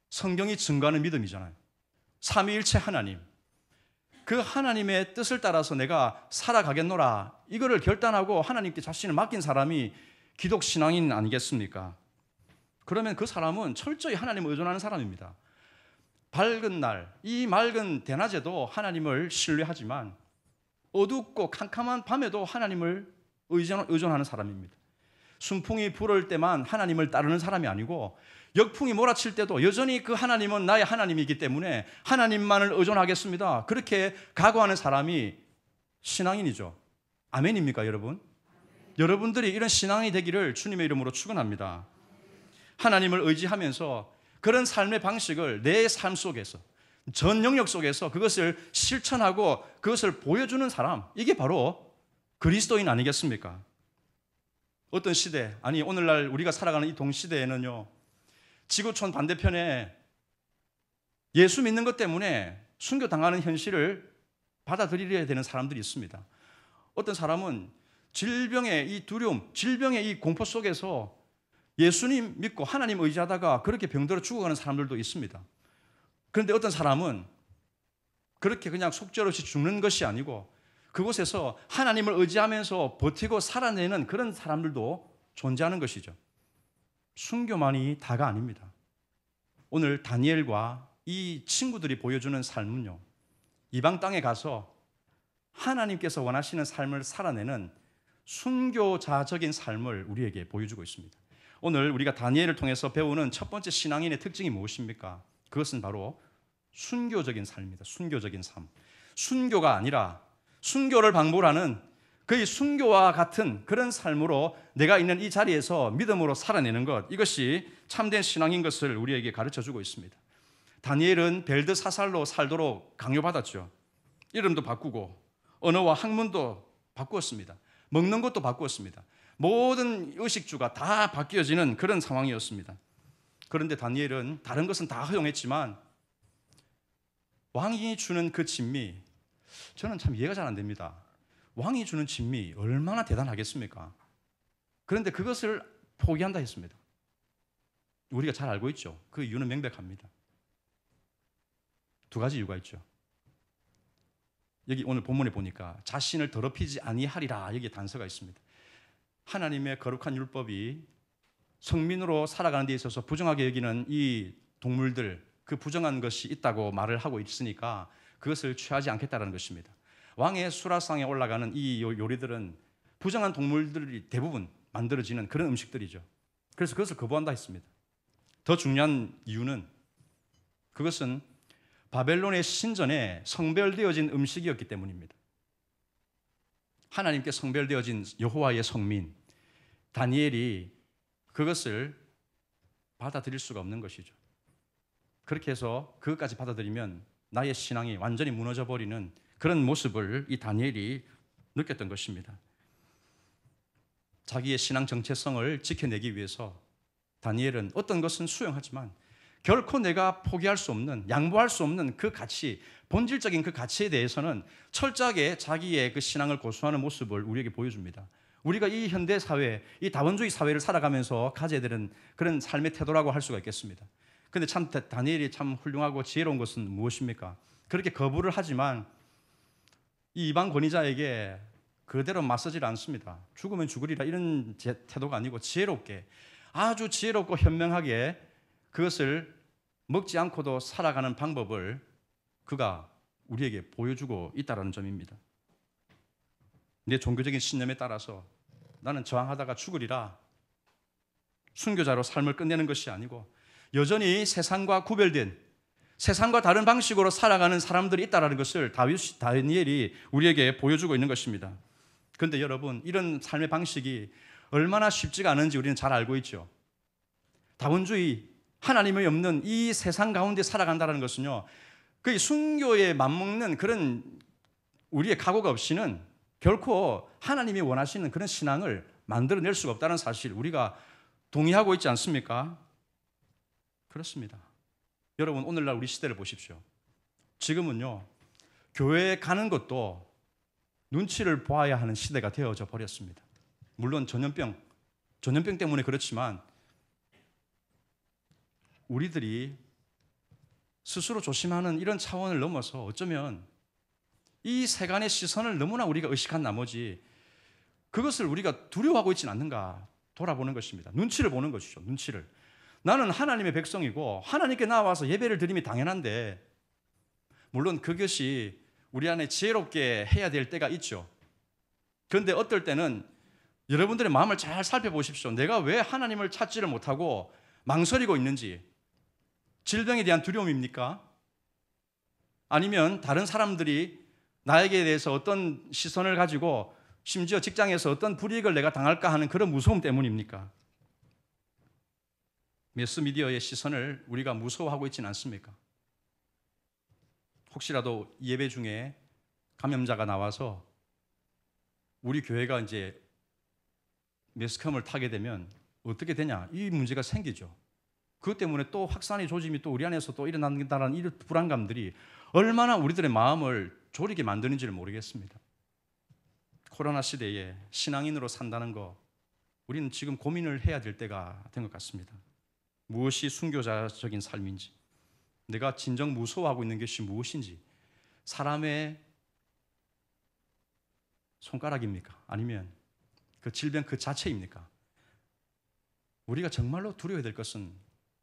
성경이 증거하는 믿음이잖아요. 삼위일체 하나님, 그 하나님의 뜻을 따라서 내가 살아가겠노라, 이거를 결단하고 하나님께 자신을 맡긴 사람이 기독 신앙인 아니겠습니까? 그러면 그 사람은 철저히 하나님을 의존하는 사람입니다. 밝은 날, 이 맑은 대낮에도 하나님을 신뢰하지만 어둡고 캄캄한 밤에도 하나님을 의존하는 사람입니다. 순풍이 불을 때만 하나님을 따르는 사람이 아니고 역풍이 몰아칠 때도 여전히 그 하나님은 나의 하나님이기 때문에 하나님만을 의존하겠습니다, 그렇게 각오하는 사람이 신앙인이죠. 아멘입니까, 여러분? 여러분들이 이런 신앙이 되기를 주님의 이름으로 축원합니다. 하나님을 의지하면서 그런 삶의 방식을 내 삶 속에서, 전 영역 속에서 그것을 실천하고 그것을 보여주는 사람, 이게 바로 그리스도인 아니겠습니까? 어떤 시대, 아니 오늘날 우리가 살아가는 이 동시대에는요, 지구촌 반대편에 예수 믿는 것 때문에 순교당하는 현실을 받아들여야 되는 사람들이 있습니다. 어떤 사람은 질병의 이 두려움, 질병의 이 공포 속에서 예수님 믿고 하나님 의지하다가 그렇게 병들어 죽어가는 사람들도 있습니다. 그런데 어떤 사람은 그렇게 그냥 속절없이 죽는 것이 아니고 그곳에서 하나님을 의지하면서 버티고 살아내는 그런 사람들도 존재하는 것이죠. 순교만이 다가 아닙니다. 오늘 다니엘과 이 친구들이 보여주는 삶은요, 이방 땅에 가서 하나님께서 원하시는 삶을 살아내는 순교자적인 삶을 우리에게 보여주고 있습니다. 오늘 우리가 다니엘을 통해서 배우는 첫 번째 신앙인의 특징이 무엇입니까? 그것은 바로 순교적인 삶입니다. 순교적인 삶. 순교가 아니라 순교를 방불하는 거의 순교와 같은 그런 삶으로 내가 있는 이 자리에서 믿음으로 살아내는 것, 이것이 참된 신앙인 것을 우리에게 가르쳐주고 있습니다. 다니엘은 벨드사살로 살도록 강요받았죠. 이름도 바꾸고 언어와 학문도 바꾸었습니다. 먹는 것도 바꾸었습니다. 모든 의식주가 다 바뀌어지는 그런 상황이었습니다. 그런데 다니엘은 다른 것은 다 허용했지만 왕이 주는 그 진미, 저는 참 이해가 잘 안 됩니다. 왕이 주는 진미 얼마나 대단하겠습니까? 그런데 그것을 포기한다 했습니다. 우리가 잘 알고 있죠. 그 이유는 명백합니다. 두 가지 이유가 있죠. 여기 오늘 본문에 보니까 자신을 더럽히지 아니하리라, 여기 단서가 있습니다. 하나님의 거룩한 율법이 성민으로 살아가는 데 있어서 부정하게 여기는 이 동물들, 그 부정한 것이 있다고 말을 하고 있으니까 그것을 취하지 않겠다는 것입니다. 왕의 수라상에 올라가는 이 요리들은 부정한 동물들이 대부분 만들어지는 그런 음식들이죠. 그래서 그것을 거부한다 했습니다. 더 중요한 이유는 그것은 바벨론의 신전에 성별되어진 음식이었기 때문입니다. 하나님께 성별되어진 여호와의 성민 다니엘이 그것을 받아들일 수가 없는 것이죠. 그렇게 해서 그것까지 받아들이면 나의 신앙이 완전히 무너져 버리는 그런 모습을 이 다니엘이 느꼈던 것입니다. 자기의 신앙 정체성을 지켜내기 위해서 다니엘은 어떤 것은 수용하지만 결코 내가 포기할 수 없는, 양보할 수 없는 그 가치, 본질적인 그 가치에 대해서는 철저하게 자기의 그 신앙을 고수하는 모습을 우리에게 보여줍니다. 우리가 이 현대 사회, 이 다원주의 사회를 살아가면서 가져야 되는 그런 삶의 태도라고 할 수가 있겠습니다. 그런데 참 다니엘이 참 훌륭하고 지혜로운 것은 무엇입니까? 그렇게 거부를 하지만 이 이방 권위자에게 그대로 맞서질 않습니다. 죽으면 죽으리라 이런 태도가 아니고 지혜롭게, 아주 지혜롭고 현명하게 그것을 먹지 않고도 살아가는 방법을 그가 우리에게 보여주고 있다는 점입니다. 내 종교적인 신념에 따라서 나는 저항하다가 죽으리라 순교자로 삶을 끝내는 것이 아니고 여전히 세상과 구별된, 세상과 다른 방식으로 살아가는 사람들이 있다는 것을 다니엘이 우리에게 보여주고 있는 것입니다. 그런데 여러분, 이런 삶의 방식이 얼마나 쉽지가 않은지 우리는 잘 알고 있죠. 다원주의, 하나님이 없는 이 세상 가운데 살아간다는 것은요, 그 순교에 맞먹는 그런 우리의 각오가 없이는 결코 하나님이 원하시는 그런 신앙을 만들어낼 수가 없다는 사실, 우리가 동의하고 있지 않습니까? 그렇습니다. 여러분, 오늘날 우리 시대를 보십시오. 지금은요, 교회에 가는 것도 눈치를 보아야 하는 시대가 되어져 버렸습니다. 물론 전염병 때문에 그렇지만 우리들이 스스로 조심하는 이런 차원을 넘어서 어쩌면 이 세간의 시선을 너무나 우리가 의식한 나머지 그것을 우리가 두려워하고 있지는 않는가 돌아보는 것입니다. 눈치를 보는 것이죠. 눈치를. 나는 하나님의 백성이고 하나님께 나와서 예배를 드림이 당연한데, 물론 그것이 우리 안에 지혜롭게 해야 될 때가 있죠. 그런데 어떨 때는 여러분들의 마음을 잘 살펴보십시오. 내가 왜 하나님을 찾지를 못하고 망설이고 있는지. 질병에 대한 두려움입니까? 아니면 다른 사람들이 나에게 대해서 어떤 시선을 가지고 심지어 직장에서 어떤 불이익을 내가 당할까 하는 그런 무서움 때문입니까? 매스미디어의 시선을 우리가 무서워하고 있지는 않습니까? 혹시라도 예배 중에 감염자가 나와서 우리 교회가 이제 매스컴을 타게 되면 어떻게 되냐? 이 문제가 생기죠. 그것 때문에 또 확산의 조짐이 또 우리 안에서 또 일어난다는 이 불안감들이 얼마나 우리들의 마음을 졸이게 만드는지를 모르겠습니다. 코로나 시대에 신앙인으로 산다는 거, 우리는 지금 고민을 해야 될 때가 된 것 같습니다. 무엇이 순교자적인 삶인지, 내가 진정 무서워하고 있는 것이 무엇인지, 사람의 손가락입니까? 아니면 그 질병 그 자체입니까? 우리가 정말로 두려워야 될 것은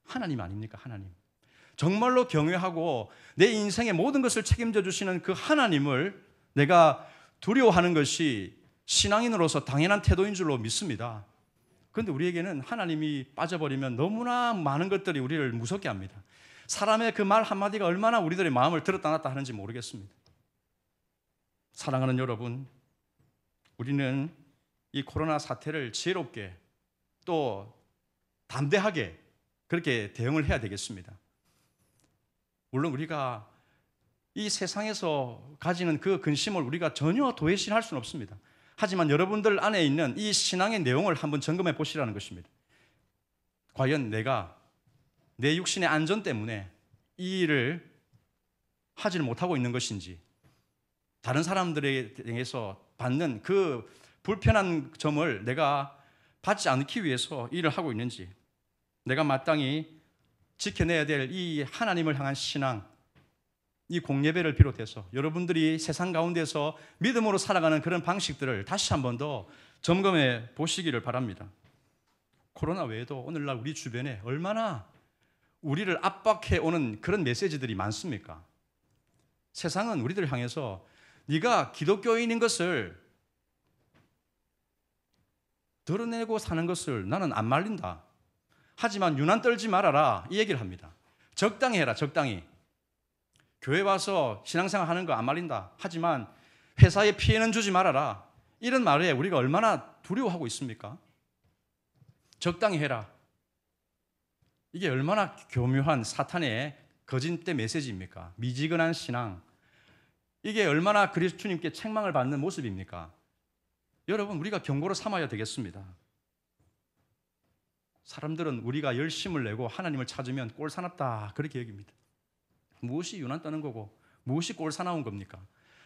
하나님 아닙니까? 하나님. 정말로 경외하고 내 인생의 모든 것을 책임져 주시는 그 하나님을 내가 두려워하는 것이 신앙인으로서 당연한 태도인 줄로 믿습니다. 그런데 우리에게는 하나님이 빠져버리면 너무나 많은 것들이 우리를 무섭게 합니다. 사람의 그 말 한마디가 얼마나 우리들의 마음을 들었다 놨다 하는지 모르겠습니다. 사랑하는 여러분, 우리는 이 코로나 사태를 지혜롭게 또 담대하게 그렇게 대응을 해야 되겠습니다. 물론 우리가 이 세상에서 가지는 그 근심을 우리가 전혀 도외시할 수는 없습니다. 하지만 여러분들 안에 있는 이 신앙의 내용을 한번 점검해 보시라는 것입니다. 과연 내가 내 육신의 안전 때문에 이 일을 하지를 못하고 있는 것인지, 다른 사람들에 대해서 받는 그 불편한 점을 내가 받지 않기 위해서 일을 하고 있는지, 내가 마땅히 지켜내야 될 이 하나님을 향한 신앙, 이 공예배를 비롯해서 여러분들이 세상 가운데서 믿음으로 살아가는 그런 방식들을 다시 한 번 더 점검해 보시기를 바랍니다. 코로나 외에도 오늘날 우리 주변에 얼마나 우리를 압박해 오는 그런 메시지들이 많습니까? 세상은 우리들을 향해서 네가 기독교인인 것을 드러내고 사는 것을 나는 안 말린다. 하지만 유난 떨지 말아라, 이 얘기를 합니다. 적당히 해라, 적당히. 교회 와서 신앙생활 하는 거 안 말린다. 하지만 회사에 피해는 주지 말아라. 이런 말에 우리가 얼마나 두려워하고 있습니까? 적당히 해라. 이게 얼마나 교묘한 사탄의 거짓된 메시지입니까? 미지근한 신앙, 이게 얼마나 그리스도 주님께 책망을 받는 모습입니까? 여러분, 우리가 경고로 삼아야 되겠습니다. 사람들은 우리가 열심을 내고 하나님을 찾으면 꼴 사납다 그렇게 여깁니다. 무엇이 유난 떠는 거고 무엇이 꼴 사나운 겁니까?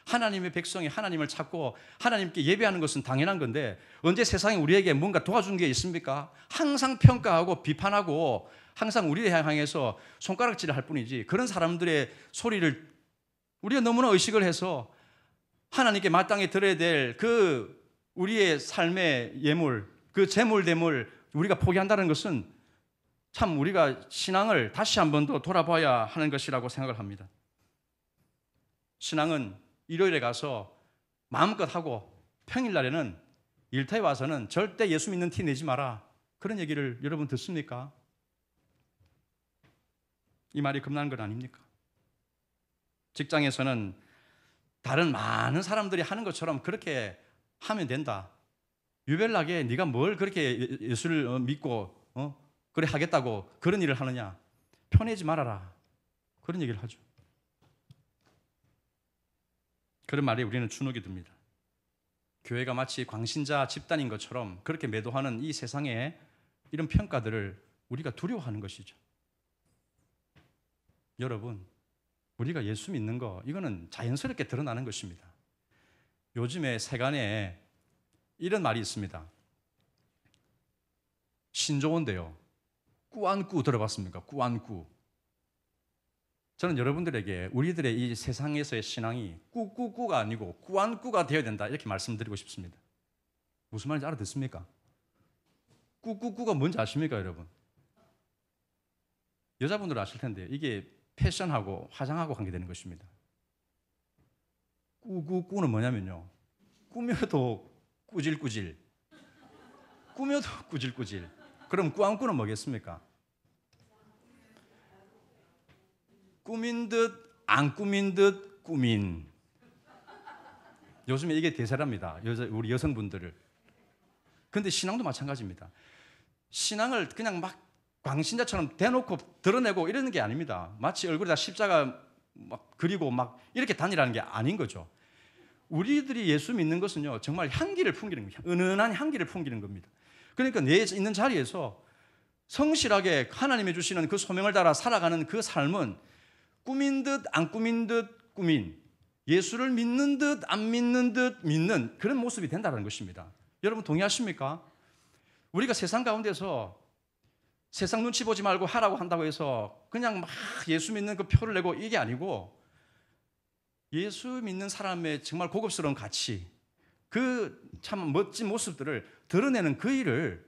하나님의 백성이 하나님을 찾고 하나님께 예배하는 것은 당연한 건데 언제 세상에 우리에게 뭔가 도와준 게 있습니까? 항상 평가하고 비판하고 항상 우리를 향해서 손가락질을 할 뿐이지, 그런 사람들의 소리를 우리가 너무나 의식을 해서 하나님께 마땅히 들어야 될 그 우리의 삶의 예물, 그 재물대물 우리가 포기한다는 것은 참 우리가 신앙을 다시 한 번 더 돌아봐야 하는 것이라고 생각을 합니다. 신앙은 일요일에 가서 마음껏 하고 평일날에는 일터에 와서는 절대 예수 믿는 티 내지 마라, 그런 얘기를 여러분 듣습니까? 이 말이 겁나는 건 아닙니까? 직장에서는 다른 많은 사람들이 하는 것처럼 그렇게 하면 된다. 유별나게 네가 뭘 그렇게 예수를 믿고 그래 하겠다고 그런 일을 하느냐, 편해지 말아라, 그런 얘기를 하죠. 그런 말에 우리는 주눅이 듭니다. 교회가 마치 광신자 집단인 것처럼 그렇게 매도하는 이 세상에 이런 평가들을 우리가 두려워하는 것이죠. 여러분, 우리가 예수 믿는 거 이거는 자연스럽게 드러나는 것입니다. 요즘에 세간에 이런 말이 있습니다. 신조어인데요, 꾸안꾸 들어봤습니까? 꾸안꾸. 저는 여러분들에게 우리들의 이 세상에서의 신앙이 꾸꾸꾸가 아니고 꾸안꾸가 되어야 된다, 이렇게 말씀드리고 싶습니다. 무슨 말인지 알아듣습니까? 꾸꾸꾸가 뭔지 아십니까, 여러분? 여자분들은 아실 텐데 이게 패션하고 화장하고 관계되는 것입니다. 꾸꾸꾸는 뭐냐면요, 꾸며도 꾸질꾸질, 꾸며도 꾸질꾸질. 그럼 꾸안꾸는 뭐겠습니까? 꾸민 듯 안 꾸민 듯 꾸민. 요즘에 이게 대세랍니다, 우리 여성분들을. 그런데 신앙도 마찬가지입니다. 신앙을 그냥 막 광신자처럼 대놓고 드러내고 이러는 게 아닙니다. 마치 얼굴에다 십자가 막 그리고 막 이렇게 다니라는 게 아닌 거죠. 우리들이 예수 믿는 것은요, 정말 향기를 풍기는 겁니다. 은은한 향기를 풍기는 겁니다. 그러니까 내 있는 자리에서 성실하게 하나님이 주시는 그 소명을 따라 살아가는 그 삶은 꾸민 듯 안 꾸민 듯 꾸민, 예수를 믿는 듯 안 믿는 듯 믿는 그런 모습이 된다는 것입니다. 여러분 동의하십니까? 우리가 세상 가운데서 세상 눈치 보지 말고 하라고 한다고 해서 그냥 막 예수 믿는 그 표를 내고 이게 아니고, 예수 믿는 사람의 정말 고급스러운 가치, 그 참 멋진 모습들을 드러내는 그 일을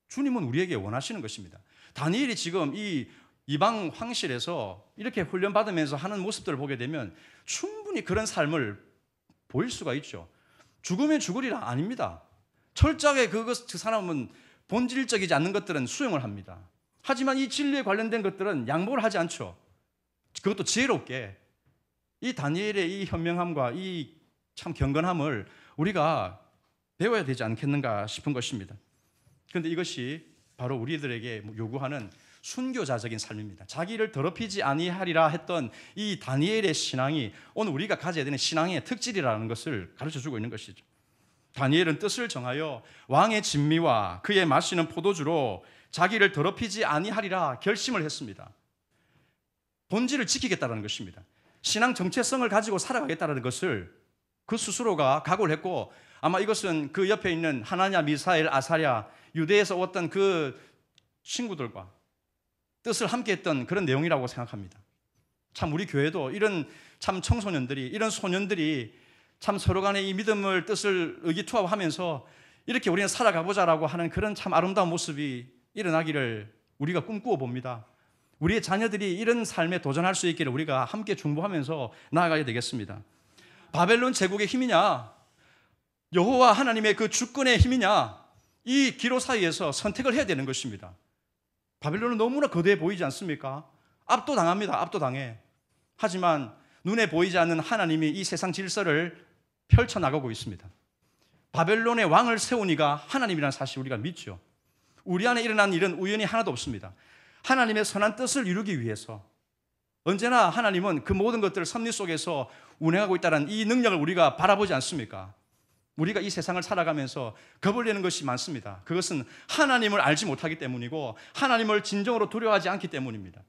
주님은 우리에게 원하시는 것입니다. 다니엘이 지금 이 이방 황실에서 이렇게 훈련받으면서 하는 모습들을 보게 되면 충분히 그런 삶을 보일 수가 있죠. 죽으면 죽으리라 아닙니다. 철저하게 그 사람은 본질적이지 않는 것들은 수용을 합니다. 하지만 이 진리에 관련된 것들은 양보를 하지 않죠. 그것도 지혜롭게 이 다니엘의 이 현명함과 이 참 경건함을 우리가 배워야 되지 않겠는가 싶은 것입니다. 그런데 이것이 바로 우리들에게 요구하는 순교자적인 삶입니다. 자기를 더럽히지 아니하리라 했던 이 다니엘의 신앙이 오늘 우리가 가져야 되는 신앙의 특질이라는 것을 가르쳐주고 있는 것이죠. 다니엘은 뜻을 정하여 왕의 진미와 그의 마시는 포도주로 자기를 더럽히지 아니하리라 결심을 했습니다. 본질을 지키겠다는 것입니다. 신앙 정체성을 가지고 살아가겠다는 것을 그 스스로가 각오를 했고, 아마 이것은 그 옆에 있는 하나냐, 미사엘, 아사랴, 유대에서 왔던 그 친구들과 뜻을 함께 했던 그런 내용이라고 생각합니다. 참 우리 교회도 이런 참 청소년들이, 이런 소년들이 참 서로 간에 이 믿음을 뜻을 의기투합하면서 이렇게 우리는 살아가보자라고 하는 그런 참 아름다운 모습이 일어나기를 우리가 꿈꾸어 봅니다. 우리의 자녀들이 이런 삶에 도전할 수 있기를 우리가 함께 중보하면서 나아가야 되겠습니다. 바벨론 제국의 힘이냐, 여호와 하나님의 그 주권의 힘이냐, 이 기로 사이에서 선택을 해야 되는 것입니다. 바벨론은 너무나 거대해 보이지 않습니까? 압도당합니다. 압도당해. 하지만 눈에 보이지 않는 하나님이 이 세상 질서를 펼쳐나가고 있습니다. 바벨론의 왕을 세운 이가 하나님이라는 사실 우리가 믿죠. 우리 안에 일어난 일은 우연히 하나도 없습니다. 하나님의 선한 뜻을 이루기 위해서 언제나 하나님은 그 모든 것들을 섭리 속에서 운행하고 있다는 이 능력을 우리가 바라보지 않습니까? 우리가 이 세상을 살아가면서 겁을 내는 것이 많습니다. 그것은 하나님을 알지 못하기 때문이고 하나님을 진정으로 두려워하지 않기 때문입니다.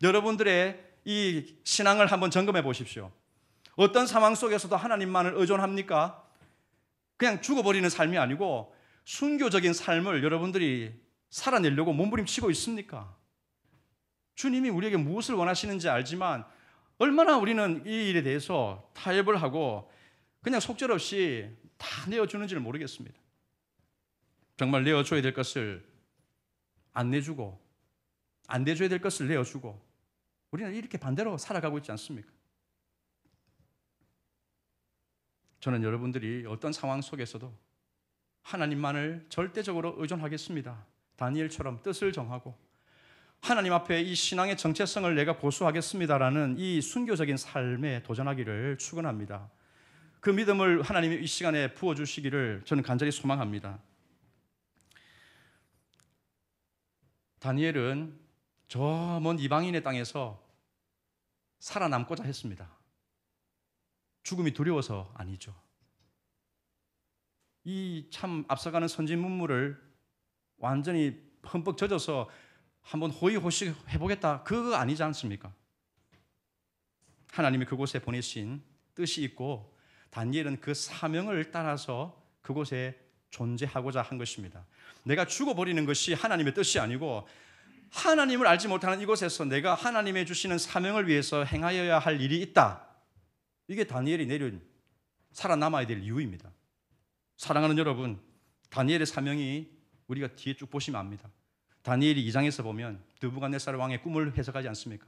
여러분들의 이 신앙을 한번 점검해 보십시오. 어떤 상황 속에서도 하나님만을 의존합니까? 그냥 죽어버리는 삶이 아니고 순교적인 삶을 여러분들이 살아내려고 몸부림치고 있습니까? 주님이 우리에게 무엇을 원하시는지 알지만 얼마나 우리는 이 일에 대해서 타협을 하고 그냥 속절없이 다 내어주는지를 모르겠습니다. 정말 내어줘야 될 것을 안 내주고 안 내줘야 될 것을 내어주고 우리는 이렇게 반대로 살아가고 있지 않습니까? 저는 여러분들이 어떤 상황 속에서도 하나님만을 절대적으로 의존하겠습니다. 다니엘처럼 뜻을 정하고 하나님 앞에 이 신앙의 정체성을 내가 고수하겠습니다라는 이 순교적인 삶에 도전하기를 축원합니다. 그 믿음을 하나님이 이 시간에 부어주시기를 저는 간절히 소망합니다. 다니엘은 저 먼 이방인의 땅에서 살아남고자 했습니다. 죽음이 두려워서 아니죠. 이 참 앞서가는 선진 문물을 완전히 흠뻑 젖어서 한번 호의호식 해보겠다, 그거 아니지 않습니까? 하나님이 그곳에 보내신 뜻이 있고 다니엘은 그 사명을 따라서 그곳에 존재하고자 한 것입니다. 내가 죽어버리는 것이 하나님의 뜻이 아니고 하나님을 알지 못하는 이곳에서 내가 하나님의 주시는 사명을 위해서 행하여야 할 일이 있다. 이게 다니엘이 내린 살아남아야 될 이유입니다. 사랑하는 여러분, 다니엘의 사명이 우리가 뒤에 쭉 보시면 압니다. 다니엘이 2장에서 보면 느부갓네살 왕의 꿈을 해석하지 않습니까?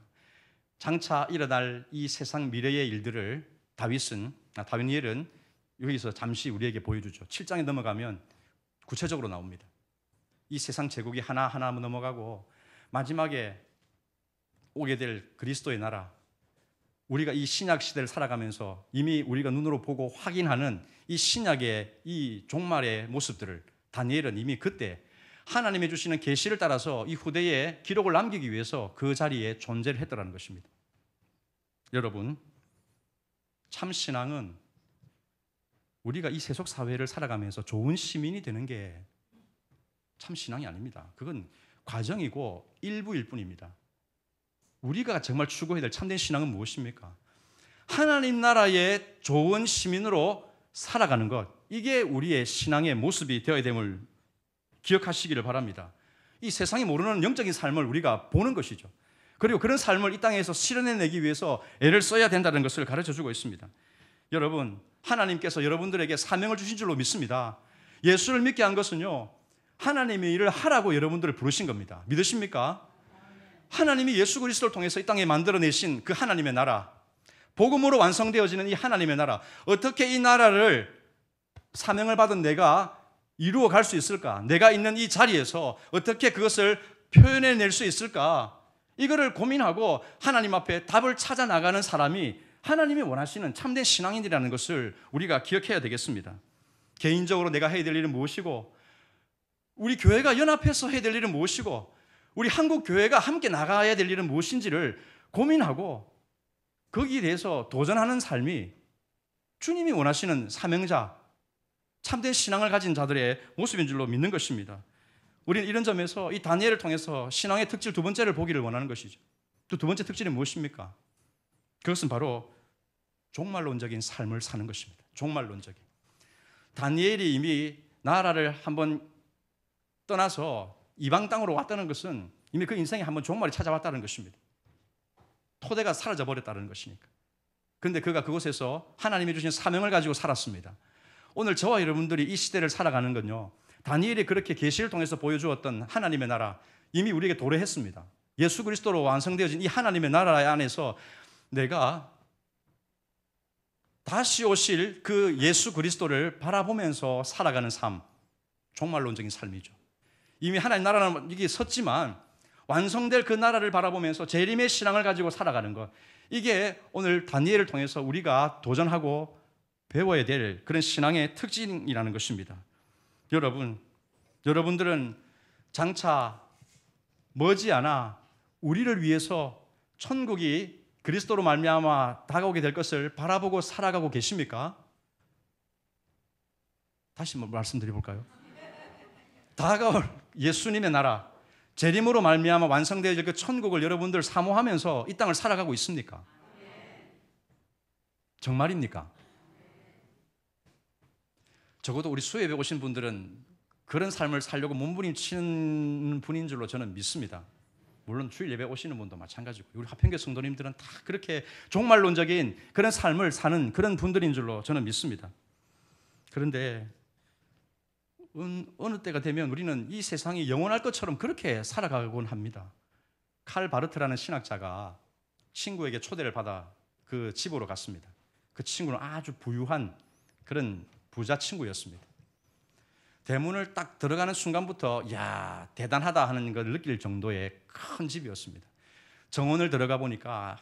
장차 일어날 이 세상 미래의 일들을 다니엘은 여기서 잠시 우리에게 보여주죠. 7장에 넘어가면 구체적으로 나옵니다. 이 세상 제국이 하나하나 넘어가고 마지막에 오게 될 그리스도의 나라, 우리가 이 신약 시대를 살아가면서 이미 우리가 눈으로 보고 확인하는 이 신약의 이 종말의 모습들을 다니엘은 이미 그때 하나님이 주시는 계시를 따라서 이 후대에 기록을 남기기 위해서 그 자리에 존재를 했더라는 것입니다. 여러분, 참 신앙은 우리가 이 세속 사회를 살아가면서 좋은 시민이 되는 게 참 신앙이 아닙니다. 그건 과정이고 일부일 뿐입니다. 우리가 정말 추구해야 될 참된 신앙은 무엇입니까? 하나님 나라의 좋은 시민으로 살아가는 것, 이게 우리의 신앙의 모습이 되어야 됨을 기억하시기를 바랍니다. 이 세상이 모르는 영적인 삶을 우리가 보는 것이죠. 그리고 그런 삶을 이 땅에서 실현해내기 위해서 애를 써야 된다는 것을 가르쳐주고 있습니다. 여러분, 하나님께서 여러분들에게 사명을 주신 줄로 믿습니다. 예수를 믿게 한 것은요, 하나님의 일을 하라고 여러분들을 부르신 겁니다. 믿으십니까? 하나님이 예수 그리스도를 통해서 이 땅에 만들어내신 그 하나님의 나라, 복음으로 완성되어지는 이 하나님의 나라, 어떻게 이 나라를 사명을 받은 내가 이루어 갈 수 있을까? 내가 있는 이 자리에서 어떻게 그것을 표현해낼 수 있을까? 이거를 고민하고 하나님 앞에 답을 찾아 나가는 사람이 하나님이 원하시는 참된 신앙인이라는 것을 우리가 기억해야 되겠습니다. 개인적으로 내가 해야 될 일은 무엇이고, 우리 교회가 연합해서 해야 될 일은 무엇이고, 우리 한국 교회가 함께 나가야 될 일은 무엇인지를 고민하고 거기에 대해서 도전하는 삶이 주님이 원하시는 사명자, 참된 신앙을 가진 자들의 모습인 줄로 믿는 것입니다. 우리는 이런 점에서 이 다니엘을 통해서 신앙의 특질 두 번째를 보기를 원하는 것이죠. 또 두 번째 특질은 무엇입니까? 그것은 바로 종말론적인 삶을 사는 것입니다. 종말론적인. 다니엘이 이미 나라를 한번 떠나서 이방 땅으로 왔다는 것은 이미 그 인생에 한번 종말이 찾아왔다는 것입니다. 토대가 사라져 버렸다는 것이니까. 그런데 그가 그곳에서 하나님이 주신 사명을 가지고 살았습니다. 오늘 저와 여러분들이 이 시대를 살아가는 건요, 다니엘이 그렇게 계시를 통해서 보여주었던 하나님의 나라, 이미 우리에게 도래했습니다. 예수 그리스도로 완성되어진 이 하나님의 나라 안에서 내가 다시 오실 그 예수 그리스도를 바라보면서 살아가는 삶, 종말론적인 삶이죠. 이미 하나님 나라는 이게 섰지만 완성될 그 나라를 바라보면서 재림의 신앙을 가지고 살아가는 것, 이게 오늘 다니엘을 통해서 우리가 도전하고 배워야 될 그런 신앙의 특징이라는 것입니다. 여러분들은 장차 머지않아 우리를 위해서 천국이 그리스도로 말미암아 다가오게 될 것을 바라보고 살아가고 계십니까? 다시 말씀드려 볼까요? 다가올 예수님의 나라, 재림으로 말미암아 완성되어질 그 천국을 여러분들 사모하면서 이 땅을 살아가고 있습니까? 정말입니까? 적어도 우리 수협에 오신 분들은 그런 삶을 살려고 몸부림치는 분인 줄로 저는 믿습니다. 물론 주일 예배 오시는 분도 마찬가지고 우리 화평교 성도님들은 다 그렇게 종말론적인 그런 삶을 사는 그런 분들인 줄로 저는 믿습니다. 그런데 어느 때가 되면 우리는 이 세상이 영원할 것처럼 그렇게 살아가곤 합니다. 칼 바르트라는 신학자가 친구에게 초대를 받아 그 집으로 갔습니다. 그 친구는 아주 부유한 그런 부자 친구였습니다. 대문을 딱 들어가는 순간부터 야 대단하다 하는 걸 느낄 정도의 큰 집이었습니다. 정원을 들어가 보니까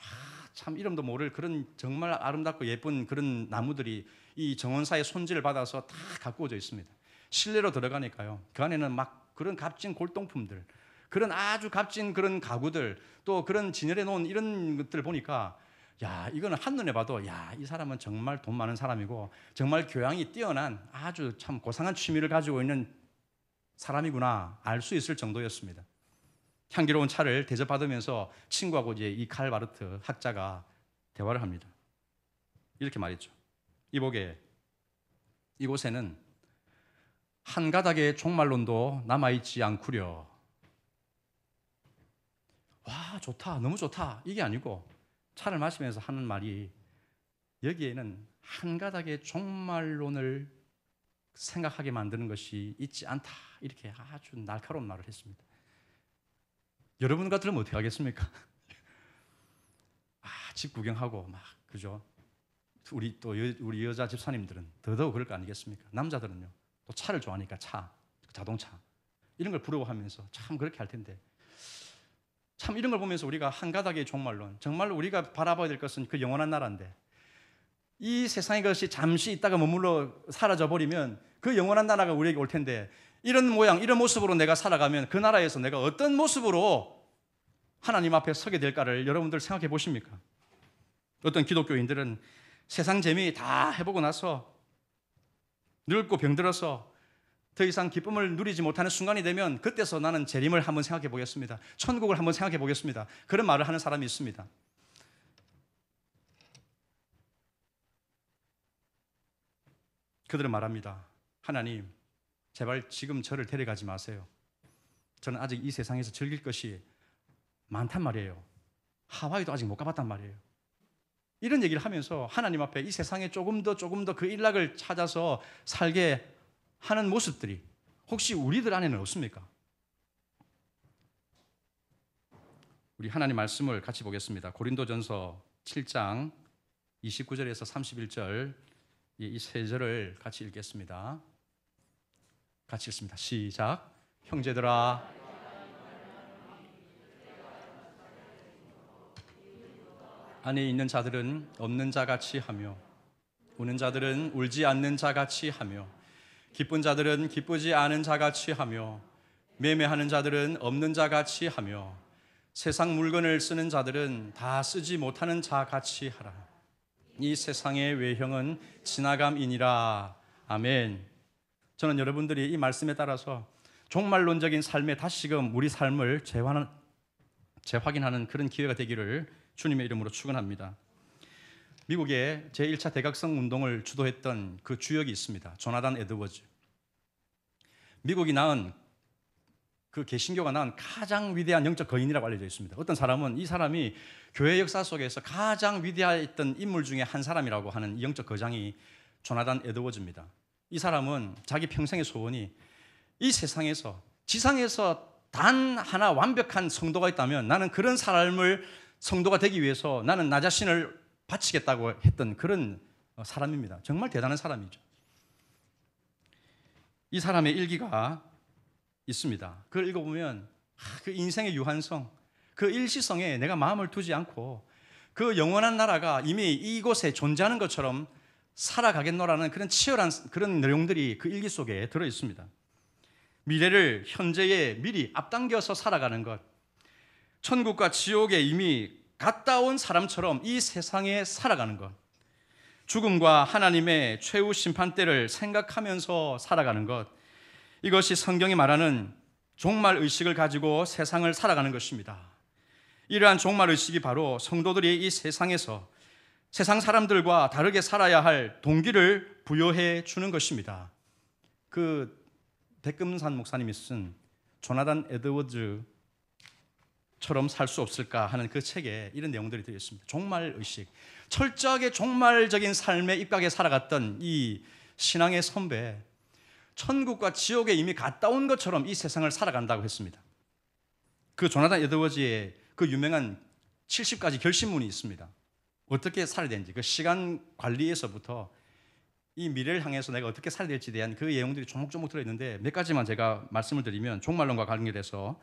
참 이름도 모를 그런 정말 아름답고 예쁜 그런 나무들이 이 정원사의 손질을 받아서 다 가꾸어져 있습니다. 실내로 들어가니까요, 그 안에는 막 그런 값진 골동품들, 그런 아주 값진 그런 가구들, 또 그런 진열해 놓은 이런 것들 보니까 야, 이거는 한눈에 봐도 야, 이 사람은 정말 돈 많은 사람이고 정말 교양이 뛰어난 아주 참 고상한 취미를 가지고 있는 사람이구나 알 수 있을 정도였습니다. 향기로운 차를 대접받으면서 친구하고 이제 이 칼 바르트 학자가 대화를 합니다. 이렇게 말했죠. 이보게, 이곳에는 한 가닥의 종말론도 남아있지 않구려. 와, 좋다, 너무 좋다, 이게 아니고 차를 마시면서 하는 말이, 여기에는 한 가닥의 종말론을 생각하게 만드는 것이 있지 않다, 이렇게 아주 날카로운 말을 했습니다. 여러분 같으면 어떻게 하겠습니까? 집 구경하고 막, 그죠? 우리 또 우리 여자 집사님들은 더더욱 그럴 거 아니겠습니까? 남자들은요, 또 차를 좋아하니까 차, 자동차 이런 걸 부러워하면서 참 그렇게 할 텐데, 참 이런 걸 보면서 우리가 한 가닥의 종말론, 정말로 우리가 바라봐야 될 것은 그 영원한 나라인데, 이 세상의 것이 잠시 있다가 머물러 사라져 버리면 그 영원한 나라가 우리에게 올 텐데, 이런 모양, 이런 모습으로 내가 살아가면 그 나라에서 내가 어떤 모습으로 하나님 앞에 서게 될까를 여러분들 생각해 보십니까? 어떤 기독교인들은 세상 재미 다 해보고 나서 늙고 병들어서 더 이상 기쁨을 누리지 못하는 순간이 되면 그때서 나는 재림을 한번 생각해 보겠습니다, 천국을 한번 생각해 보겠습니다, 그런 말을 하는 사람이 있습니다. 그들은 말합니다. 하나님, 제발 지금 저를 데려가지 마세요. 저는 아직 이 세상에서 즐길 것이 많단 말이에요. 하와이도 아직 못 가봤단 말이에요. 이런 얘기를 하면서 하나님 앞에 이 세상에 조금 더 그 일락을 찾아서 살게 하는 모습들이 혹시 우리들 안에는 없습니까? 우리 하나님 말씀을 같이 보겠습니다. 고린도전서 7장 29절에서 31절, 이 세 절을 같이 읽겠습니다. 같이 읽습니다. 시작. 형제들아, 안에 있는 자들은 없는 자같이 하며, 우는 자들은 울지 않는 자같이 하며, 기쁜 자들은 기쁘지 않은 자같이 하며, 매매하는 자들은 없는 자같이 하며, 세상 물건을 쓰는 자들은 다 쓰지 못하는 자같이 하라. 이 세상의 외형은 지나감이니라. 아멘. 저는 여러분들이 이 말씀에 따라서 종말론적인 삶에 다시금 우리 삶을 재확인하는 그런 기회가 되기를 주님의 이름으로 축원합니다. 미국의 제1차 대각성 운동을 주도했던 그 주역이 있습니다. 조나단 에드워즈. 미국이 낳은, 그 개신교가 낳은 가장 위대한 영적 거인이라고 알려져 있습니다. 어떤 사람은 이 사람이 교회 역사 속에서 가장 위대했던 인물 중에 한 사람이라고 하는 이 영적 거장이 조나단 에드워즈입니다. 이 사람은 자기 평생의 소원이 이 세상에서, 지상에서 단 하나 완벽한 성도가 있다면 나는 그런 삶을, 성도가 되기 위해서 나는 나 자신을 바치겠다고 했던 그런 사람입니다. 정말 대단한 사람이죠. 이 사람의 일기가 있습니다. 그걸 읽어보면 그 인생의 유한성, 그 일시성에 내가 마음을 두지 않고 그 영원한 나라가 이미 이곳에 존재하는 것처럼 살아가겠노라는 그런 치열한 그런 내용들이 그 일기 속에 들어 있습니다. 미래를 현재에 미리 앞당겨서 살아가는 것, 천국과 지옥에 이미 갔다 온 사람처럼 이 세상에 살아가는 것, 죽음과 하나님의 최후 심판대를 생각하면서 살아가는 것, 이것이 성경이 말하는 종말의식을 가지고 세상을 살아가는 것입니다. 이러한 종말의식이 바로 성도들이 이 세상에서 세상 사람들과 다르게 살아야 할 동기를 부여해 주는 것입니다. 그 백금산 목사님이 쓴 조나단 에드워즈처럼 살 수 없을까 하는 그 책에 이런 내용들이 되어 있습니다. 종말의식, 철저하게 종말적인 삶에 입각해 살아갔던 이 신앙의 선배, 천국과 지옥에 이미 갔다 온 것처럼 이 세상을 살아간다고 했습니다. 그 조나단 에드워즈의 그 유명한 70가지 결심문이 있습니다. 어떻게 살아야 되는지, 그 시간 관리에서부터 이 미래를 향해서 내가 어떻게 살아야 될지에 대한 그 내용들이 조목조목 들어있는데 몇 가지만 제가 말씀을 드리면, 종말론과 관계돼서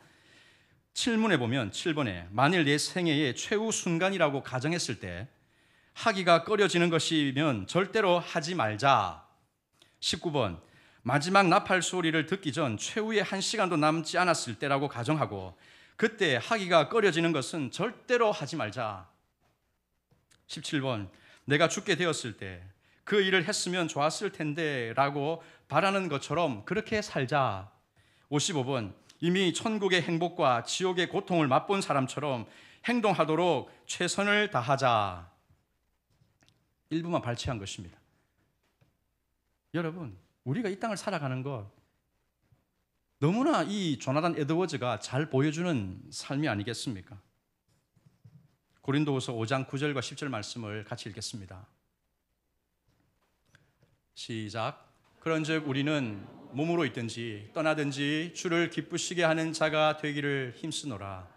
7문에 보면 7번에 만일 내 생애의 최후 순간이라고 가정했을 때 하기가 꺼려지는 것이면 절대로 하지 말자. 19번 마지막 나팔 소리를 듣기 전 최후의 1시간도 남지 않았을 때라고 가정하고 그때 하기가 꺼려지는 것은 절대로 하지 말자. 17번 내가 죽게 되었을 때 그 일을 했으면 좋았을 텐데 라고 바라는 것처럼 그렇게 살자. 55번 이미 천국의 행복과 지옥의 고통을 맛본 사람처럼 행동하도록 최선을 다하자. 일부만 발췌한 것입니다. 여러분, 우리가 이 땅을 살아가는 것 너무나 이 조나단 에드워즈가 잘 보여주는 삶이 아니겠습니까? 고린도후서 5장 9절과 10절 말씀을 같이 읽겠습니다. 시작. 그런즉 우리는 몸으로 있든지 떠나든지 주를 기쁘시게 하는 자가 되기를 힘쓰노라.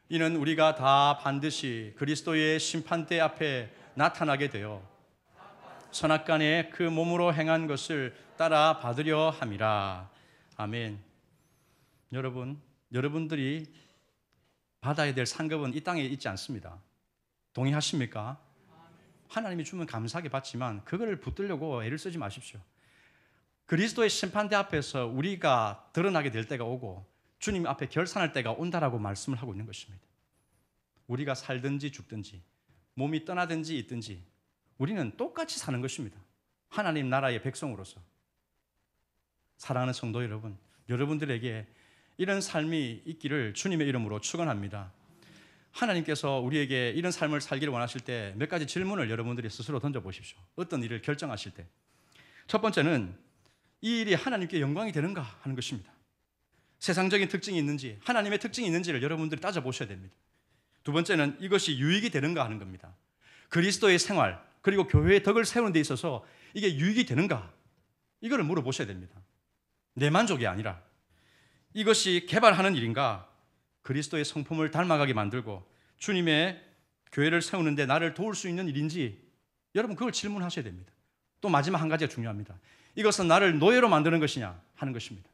이는 우리가 다 반드시 그리스도의 심판대 앞에 나타나게 되어 선악간에 그 몸으로 행한 것을 따라 받으려 함이라. 아멘. 여러분, 여러분들이 받아야 될 상급은 이 땅에 있지 않습니다. 동의하십니까? 하나님이 주면 감사하게 받지만 그걸 붙들려고 애를 쓰지 마십시오. 그리스도의 심판대 앞에서 우리가 드러나게 될 때가 오고 주님 앞에 결산할 때가 온다라고 말씀을 하고 있는 것입니다. 우리가 살든지 죽든지 몸이 떠나든지 있든지 우리는 똑같이 사는 것입니다. 하나님 나라의 백성으로서. 사랑하는 성도 여러분, 여러분들에게 이런 삶이 있기를 주님의 이름으로 축원합니다. 하나님께서 우리에게 이런 삶을 살기를 원하실 때 몇 가지 질문을 여러분들이 스스로 던져보십시오. 어떤 일을 결정하실 때. 첫 번째는 이 일이 하나님께 영광이 되는가 하는 것입니다. 세상적인 특징이 있는지 하나님의 특징이 있는지를 여러분들이 따져보셔야 됩니다. 두 번째는 이것이 유익이 되는가 하는 겁니다. 그리스도의 생활 그리고 교회의 덕을 세우는 데 있어서 이게 유익이 되는가, 이거를 물어보셔야 됩니다. 내 만족이 아니라 이것이 개발하는 일인가, 그리스도의 성품을 닮아가게 만들고 주님의 교회를 세우는데 나를 도울 수 있는 일인지 여러분 그걸 질문하셔야 됩니다. 또 마지막 한 가지가 중요합니다. 이것은 나를 노예로 만드는 것이냐 하는 것입니다.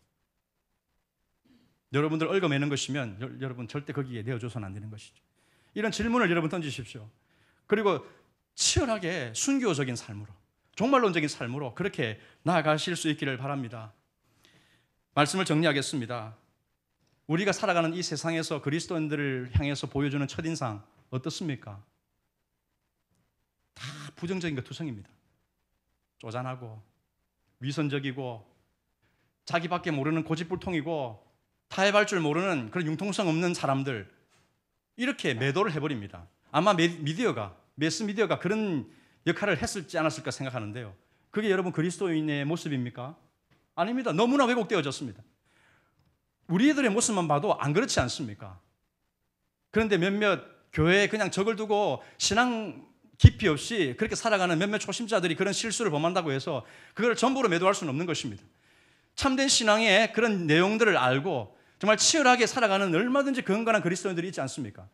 여러분들 얽어매는 것이면 여러분 절대 거기에 내어줘서는 안 되는 것이죠. 이런 질문을 여러분 던지십시오. 그리고 치열하게 순교적인 삶으로, 종말론적인 삶으로 그렇게 나아가실 수 있기를 바랍니다. 말씀을 정리하겠습니다. 우리가 살아가는 이 세상에서 그리스도인들을 향해서 보여주는 첫인상 어떻습니까? 다 부정적인 것 투성입니다. 쪼잔하고 위선적이고 자기밖에 모르는 고집불통이고 타협할 줄 모르는 그런 융통성 없는 사람들, 이렇게 매도를 해버립니다. 아마 매스미디어가 그런 역할을 했을지 않았을까 생각하는데요. 그게 여러분 그리스도인의 모습입니까? 아닙니다. 너무나 왜곡되어졌습니다. 우리들의 모습만 봐도 안 그렇지 않습니까? 그런데 몇몇 교회에 그냥 적을 두고 신앙 깊이 없이 그렇게 살아가는 몇몇 초심자들이 그런 실수를 범한다고 해서 그걸 전부로 매도할 수는 없는 것입니다. 참된 신앙의 그런 내용들을 알고 정말 치열하게 살아가는 얼마든지 건강한 그리스도인들이 있지 않습니까?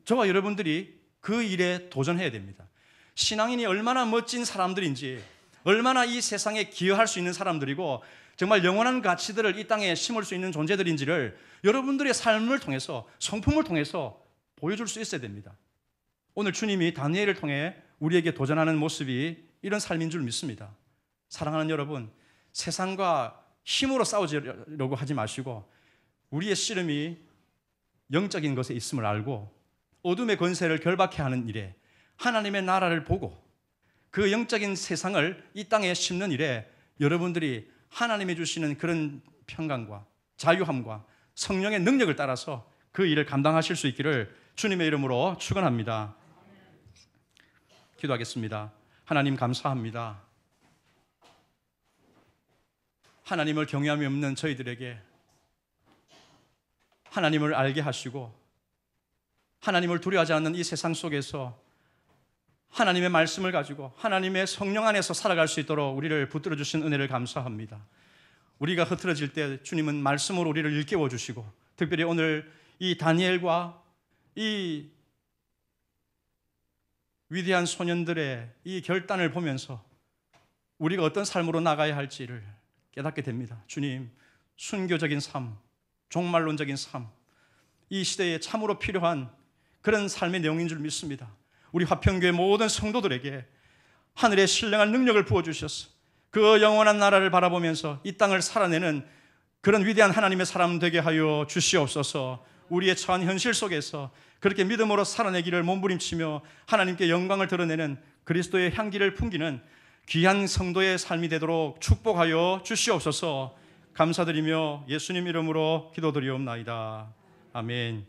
저와 여러분들이 그 일에 도전해야 됩니다. 신앙인이 얼마나 멋진 사람들인지, 얼마나 이 세상에 기여할 수 있는 사람들이고 정말 영원한 가치들을 이 땅에 심을 수 있는 존재들인지를 여러분들의 삶을 통해서, 성품을 통해서 보여줄 수 있어야 됩니다. 오늘 주님이 다니엘을 통해 우리에게 도전하는 모습이 이런 삶인 줄 믿습니다. 사랑하는 여러분, 세상과 힘으로 싸우려고 하지 마시고 우리의 씨름이 영적인 것에 있음을 알고 어둠의 권세를 결박해 하는 일에, 하나님의 나라를 보고 그 영적인 세상을 이 땅에 심는 일에 여러분들이 하나님이 주시는 그런 평강과 자유함과 성령의 능력을 따라서 그 일을 감당하실 수 있기를 주님의 이름으로 축원합니다. 기도하겠습니다. 하나님 감사합니다. 하나님을 경외함이 없는 저희들에게 하나님을 알게 하시고 하나님을 두려워하지 않는 이 세상 속에서 하나님의 말씀을 가지고 하나님의 성령 안에서 살아갈 수 있도록 우리를 붙들어 주신 은혜를 감사합니다. 우리가 흐트러질 때 주님은 말씀으로 우리를 일깨워 주시고, 특별히 오늘 이 다니엘과 이 위대한 소년들의 이 결단을 보면서 우리가 어떤 삶으로 나가야 할지를 깨닫게 됩니다. 주님, 순교적인 삶, 종말론적인 삶, 이 시대에 참으로 필요한 그런 삶의 내용인 줄 믿습니다. 우리 화평교회 모든 성도들에게 하늘의 신령한 능력을 부어주셔서 그 영원한 나라를 바라보면서 이 땅을 살아내는 그런 위대한 하나님의 사람 되게 하여 주시옵소서. 우리의 처한 현실 속에서 그렇게 믿음으로 살아내기를 몸부림치며 하나님께 영광을 드러내는 그리스도의 향기를 풍기는 귀한 성도의 삶이 되도록 축복하여 주시옵소서. 감사드리며 예수님 이름으로 기도드리옵나이다. 아멘.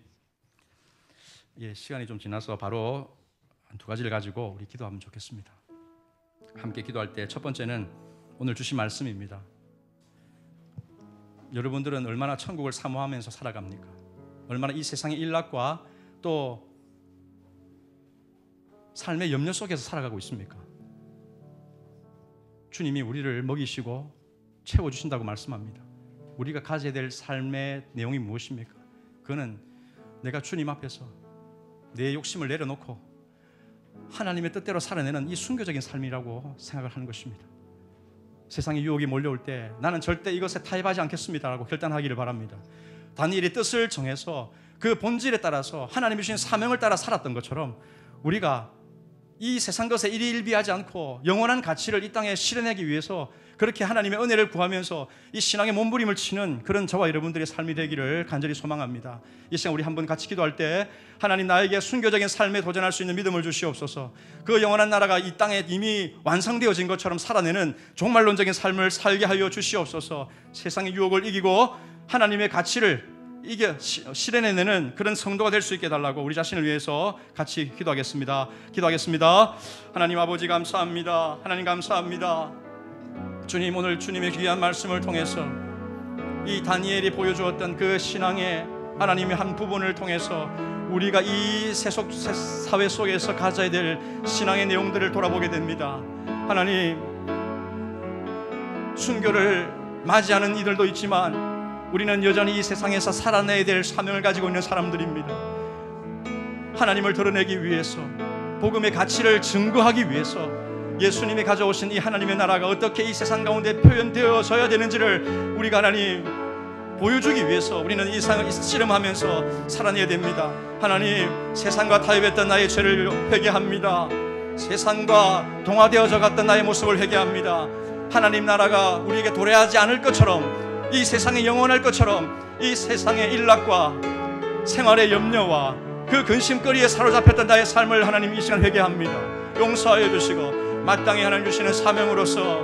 시간이 좀 지나서 바로 두 가지를 가지고 우리 기도하면 좋겠습니다. 함께 기도할 때 첫 번째는 오늘 주신 말씀입니다. 여러분들은 얼마나 천국을 사모하면서 살아갑니까? 얼마나 이 세상의 일락과 또 삶의 염려 속에서 살아가고 있습니까? 주님이 우리를 먹이시고 채워주신다고 말씀합니다. 우리가 가져야 될 삶의 내용이 무엇입니까? 그거는 내가 주님 앞에서 내 욕심을 내려놓고 하나님의 뜻대로 살아내는 이 순교적인 삶이라고 생각을 하는 것입니다. 세상의 유혹이 몰려올 때 나는 절대 이것에 타협하지 않겠습니다라고 결단하기를 바랍니다. 다니엘의 뜻을 정해서 그 본질에 따라서 하나님이 주신 사명을 따라 살았던 것처럼 우리가 이 세상 것에 일희일비하지 않고 영원한 가치를 이 땅에 실현하기 위해서 그렇게 하나님의 은혜를 구하면서 이 신앙의 몸부림을 치는 그런 저와 여러분들의 삶이 되기를 간절히 소망합니다. 이 시간 우리 한번 같이 기도할 때 하나님, 나에게 순교적인 삶에 도전할 수 있는 믿음을 주시옵소서. 그 영원한 나라가 이 땅에 이미 완성되어진 것처럼 살아내는 종말론적인 삶을 살게 하여 주시옵소서. 세상의 유혹을 이기고 하나님의 가치를 실현해내는 그런 성도가 될 수 있게 해달라고 우리 자신을 위해서 같이 기도하겠습니다. 하나님 아버지 감사합니다. 하나님 감사합니다. 주님, 오늘 주님의 귀한 말씀을 통해서 이 다니엘이 보여주었던 그 신앙의 하나님의 한 부분을 통해서 우리가 이 사회 속에서 가져야 될 신앙의 내용들을 돌아보게 됩니다. 하나님, 순교를 맞이하는 이들도 있지만 우리는 여전히 이 세상에서 살아내야 될 사명을 가지고 있는 사람들입니다. 하나님을 드러내기 위해서, 복음의 가치를 증거하기 위해서 예수님이 가져오신 이 하나님의 나라가 어떻게 이 세상 가운데 표현되어져야 되는지를 우리가 하나님 보여주기 위해서 우리는 이 세상을 씨름하면서 살아내야 됩니다. 하나님, 세상과 타협했던 나의 죄를 회개합니다. 세상과 동화되어져 갔던 나의 모습을 회개합니다. 하나님 나라가 우리에게 도래하지 않을 것처럼, 이 세상에 영원할 것처럼 이 세상의 일락과 생활의 염려와 그 근심거리에 사로잡혔던 나의 삶을 하나님 이 시간 회개합니다. 용서하여 주시고 마땅히 하나님 주시는 사명으로서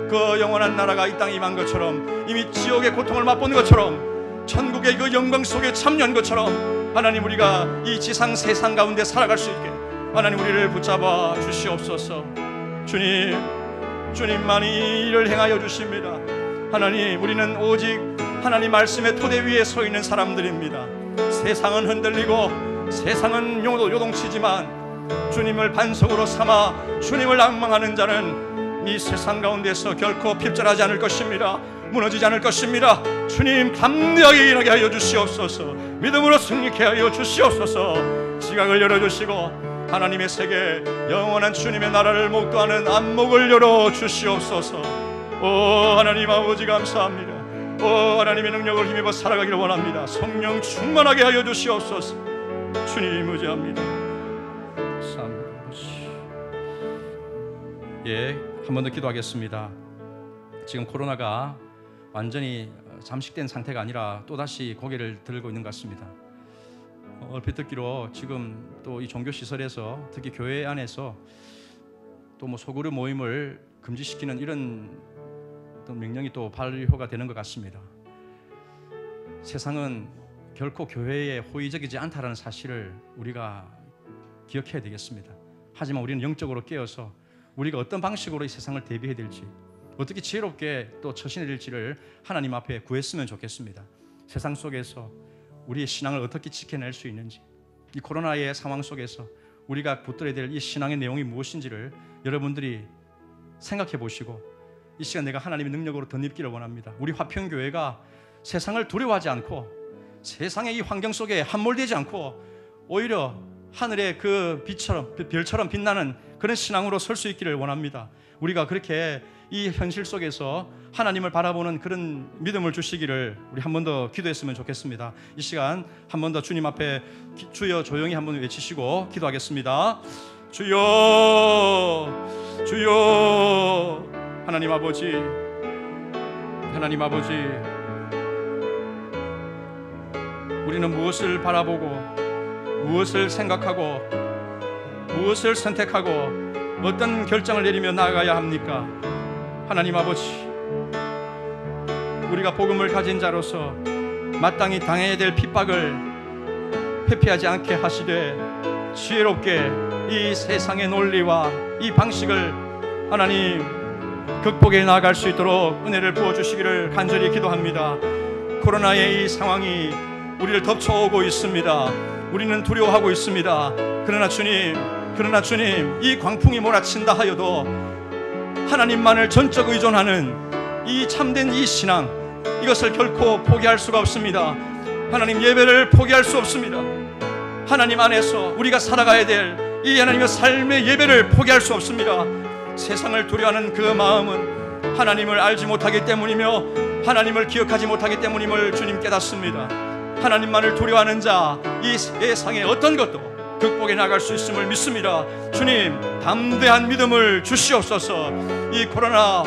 그 영원한 나라가 이 땅에 임한 것처럼, 이미 지옥의 고통을 맛본 것처럼, 천국의 그 영광 속에 참여한 것처럼 하나님, 우리가 이 지상 세상 가운데 살아갈 수 있게 하나님 우리를 붙잡아 주시옵소서. 주님만이 이를 행하여 주십니다. 하나님, 우리는 오직 하나님 말씀의 토대 위에 서 있는 사람들입니다. 세상은 흔들리고 세상은 요동치지만 주님을 반석으로 삼아 주님을 앙망하는 자는 이 세상 가운데서 결코 핍절하지 않을 것입니다. 무너지지 않을 것입니다. 주님, 담대하게 일하게 하여 주시옵소서. 믿음으로 승리케 하여 주시옵소서. 지각을 열어주시고 하나님의 세계, 영원한 주님의 나라를 목도하는 안목을 열어주시옵소서. 오 하나님 아버지 감사합니다. 오 하나님의 능력을 힘입어 살아가기를 원합니다. 성령 충만하게 하여 주시옵소서. 주님 의지합니다. 한 번 더 기도하겠습니다. 지금 코로나가 완전히 잠식된 상태가 아니라 또다시 고개를 들고 있는 것 같습니다. 얼핏 듣기로 지금 또 이 종교 시설에서 특히 교회 안에서 또 뭐 소그룹 모임을 금지시키는 이런 또 명령이 또 발효가 되는 것 같습니다. 세상은 결코 교회에 호의적이지 않다라는 사실을 우리가 기억해야 되겠습니다. 하지만 우리는 영적으로 깨어서 우리가 어떤 방식으로 이 세상을 대비해야 될지, 어떻게 지혜롭게 또 처신해야 될지를 하나님 앞에 구했으면 좋겠습니다. 세상 속에서 우리의 신앙을 어떻게 지켜낼 수 있는지, 이 코로나의 상황 속에서 우리가 붙들어야 될 이 신앙의 내용이 무엇인지를 여러분들이 생각해 보시고 이 시간 내가 하나님의 능력으로 덧입기를 원합니다. 우리 화평교회가 세상을 두려워하지 않고 세상의 이 환경 속에 함몰되지 않고 오히려 하늘의 그 빛처럼, 별처럼 빛나는 그런 신앙으로 설 수 있기를 원합니다. 우리가 그렇게 이 현실 속에서 하나님을 바라보는 그런 믿음을 주시기를 우리 한 번 더 기도했으면 좋겠습니다. 이 시간 한 번 더 주님 앞에 주여 조용히 한 번 외치시고 기도하겠습니다. 주여, 주여. 하나님 아버지, 하나님 아버지, 우리는 무엇을 바라보고 무엇을 생각하고 무엇을 선택하고 어떤 결정을 내리며 나아가야 합니까? 하나님 아버지, 우리가 복음을 가진 자로서 마땅히 당해야 될 핍박을 회피하지 않게 하시되 지혜롭게 이 세상의 논리와 이 방식을 하나님 극복해 나아갈 수 있도록 은혜를 부어주시기를 간절히 기도합니다. 코로나의 이 상황이 우리를 덮쳐오고 있습니다. 우리는 두려워하고 있습니다. 그러나 주님, 이 광풍이 몰아친다 하여도 하나님만을 전적 의존하는 이 참된 이 신앙, 이것을 결코 포기할 수가 없습니다. 하나님, 예배를 포기할 수 없습니다. 하나님 안에서 우리가 살아가야 될 이 하나님의 삶의 예배를 포기할 수 없습니다. 세상을 두려워하는 그 마음은 하나님을 알지 못하기 때문이며 하나님을 기억하지 못하기 때문임을 주님 깨닫습니다. 하나님만을 두려워하는 자, 이 세상의 어떤 것도 극복해 나갈 수 있음을 믿습니다. 주님, 담대한 믿음을 주시옵소서. 이 코로나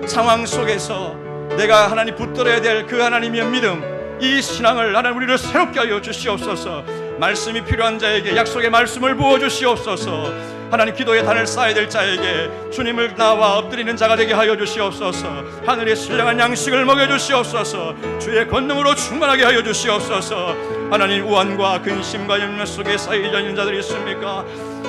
상황 속에서 내가 하나님 붙들어야 될 그 하나님의 믿음, 이 신앙을 하나님 우리를 새롭게 하여 주시옵소서. 말씀이 필요한 자에게 약속의 말씀을 부어주시옵소서. 하나님, 기도의 단을 쌓아야 될 자에게 주님을 나와 엎드리는 자가 되게 하여 주시옵소서. 하늘의 신령한 양식을 먹여주시옵소서. 주의 권능으로 충만하게 하여 주시옵소서. 하나님, 우환과 근심과 염려 속에 쌓여져 있는 자들이 있습니까?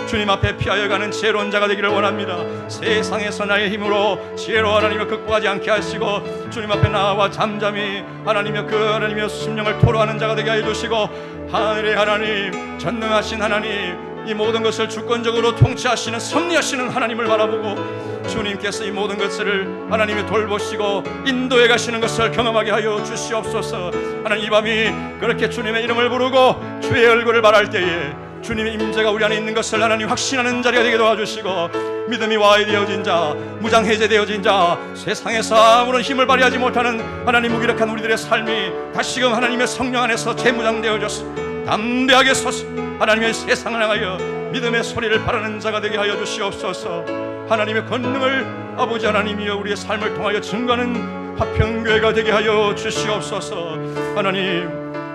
주님 앞에 피하여 가는 지혜로운 자가 되기를 원합니다. 세상에서 나의 힘으로 지혜로 하나님을 극복하지 않게 하시고 주님 앞에 나와 잠잠히 하나님의 그 하나님의 심령을 토로하는 자가 되게 하여 주시고, 하늘의 하나님, 전능하신 하나님, 이 모든 것을 주권적으로 통치하시는 섭리하시는 하나님을 바라보고 주님께서 이 모든 것을 하나님이 돌보시고 인도해 가시는 것을 경험하게 하여 주시옵소서. 하나님, 이 밤이 그렇게 주님의 이름을 부르고 주의 얼굴을 바랄 때에 주님의 임재가 우리 안에 있는 것을 하나님 확신하는 자리가 되게 도와주시고, 믿음이 와해되어진 자, 무장해제되어진 자, 세상에서 아무런 힘을 발휘하지 못하는 하나님 무기력한 우리들의 삶이 다시금 하나님의 성령 안에서 재무장되어져서 담대하게 서서 하나님의 세상을 향하여 믿음의 소리를 바라는 자가 되게 하여 주시옵소서. 하나님의 권능을 아버지 하나님이여 우리의 삶을 통하여 증거하는 화평교회가 되게 하여 주시옵소서. 하나님,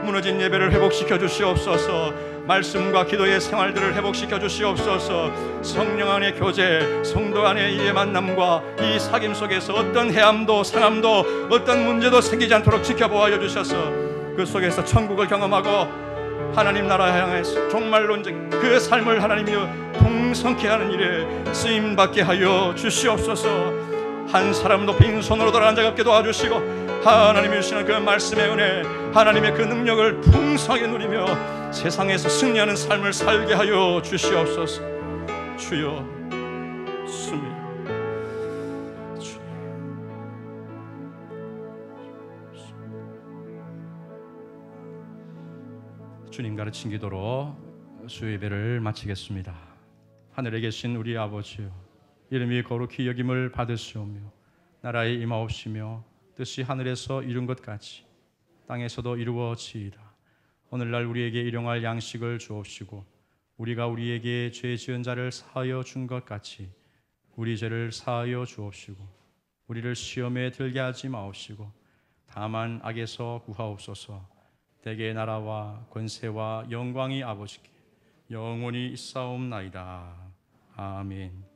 무너진 예배를 회복시켜 주시옵소서. 말씀과 기도의 생활들을 회복시켜 주시옵소서. 성령 안의 교제, 성도 안의 이의 만남과 이 사귐 속에서 어떤 해함도 상함도 어떤 문제도 생기지 않도록 지켜보아 주셔서 그 속에서 천국을 경험하고 하나님 나라 향해서 종말 논쟁 그 삶을 하나님이여 풍성케 하는 일에 쓰임받게 하여 주시옵소서. 한 사람도 빈손으로 돌아간 자 없게 도와주시고, 하나님이 주시는 그 말씀의 은혜, 하나님의 그 능력을 풍성하게 누리며 세상에서 승리하는 삶을 살게 하여 주시옵소서. 주여, 주님, 주님 가르친 기도로 수요 예배를 마치겠습니다. 하늘에 계신 우리 아버지여, 이름이 거룩히 여김을 받으시오며 나라의 임하옵시며 뜻이 하늘에서 이룬 것 같이 땅에서도 이루어지이다. 오늘날 우리에게 일용할 양식을 주옵시고 우리가 우리에게 죄 지은 자를 사하여 준 것 같이 우리 죄를 사하여 주옵시고 우리를 시험에 들게 하지 마옵시고 다만 악에서 구하옵소서. 대개의 나라와 권세와 영광이 아버지께 영원히 있사옵나이다. 아멘.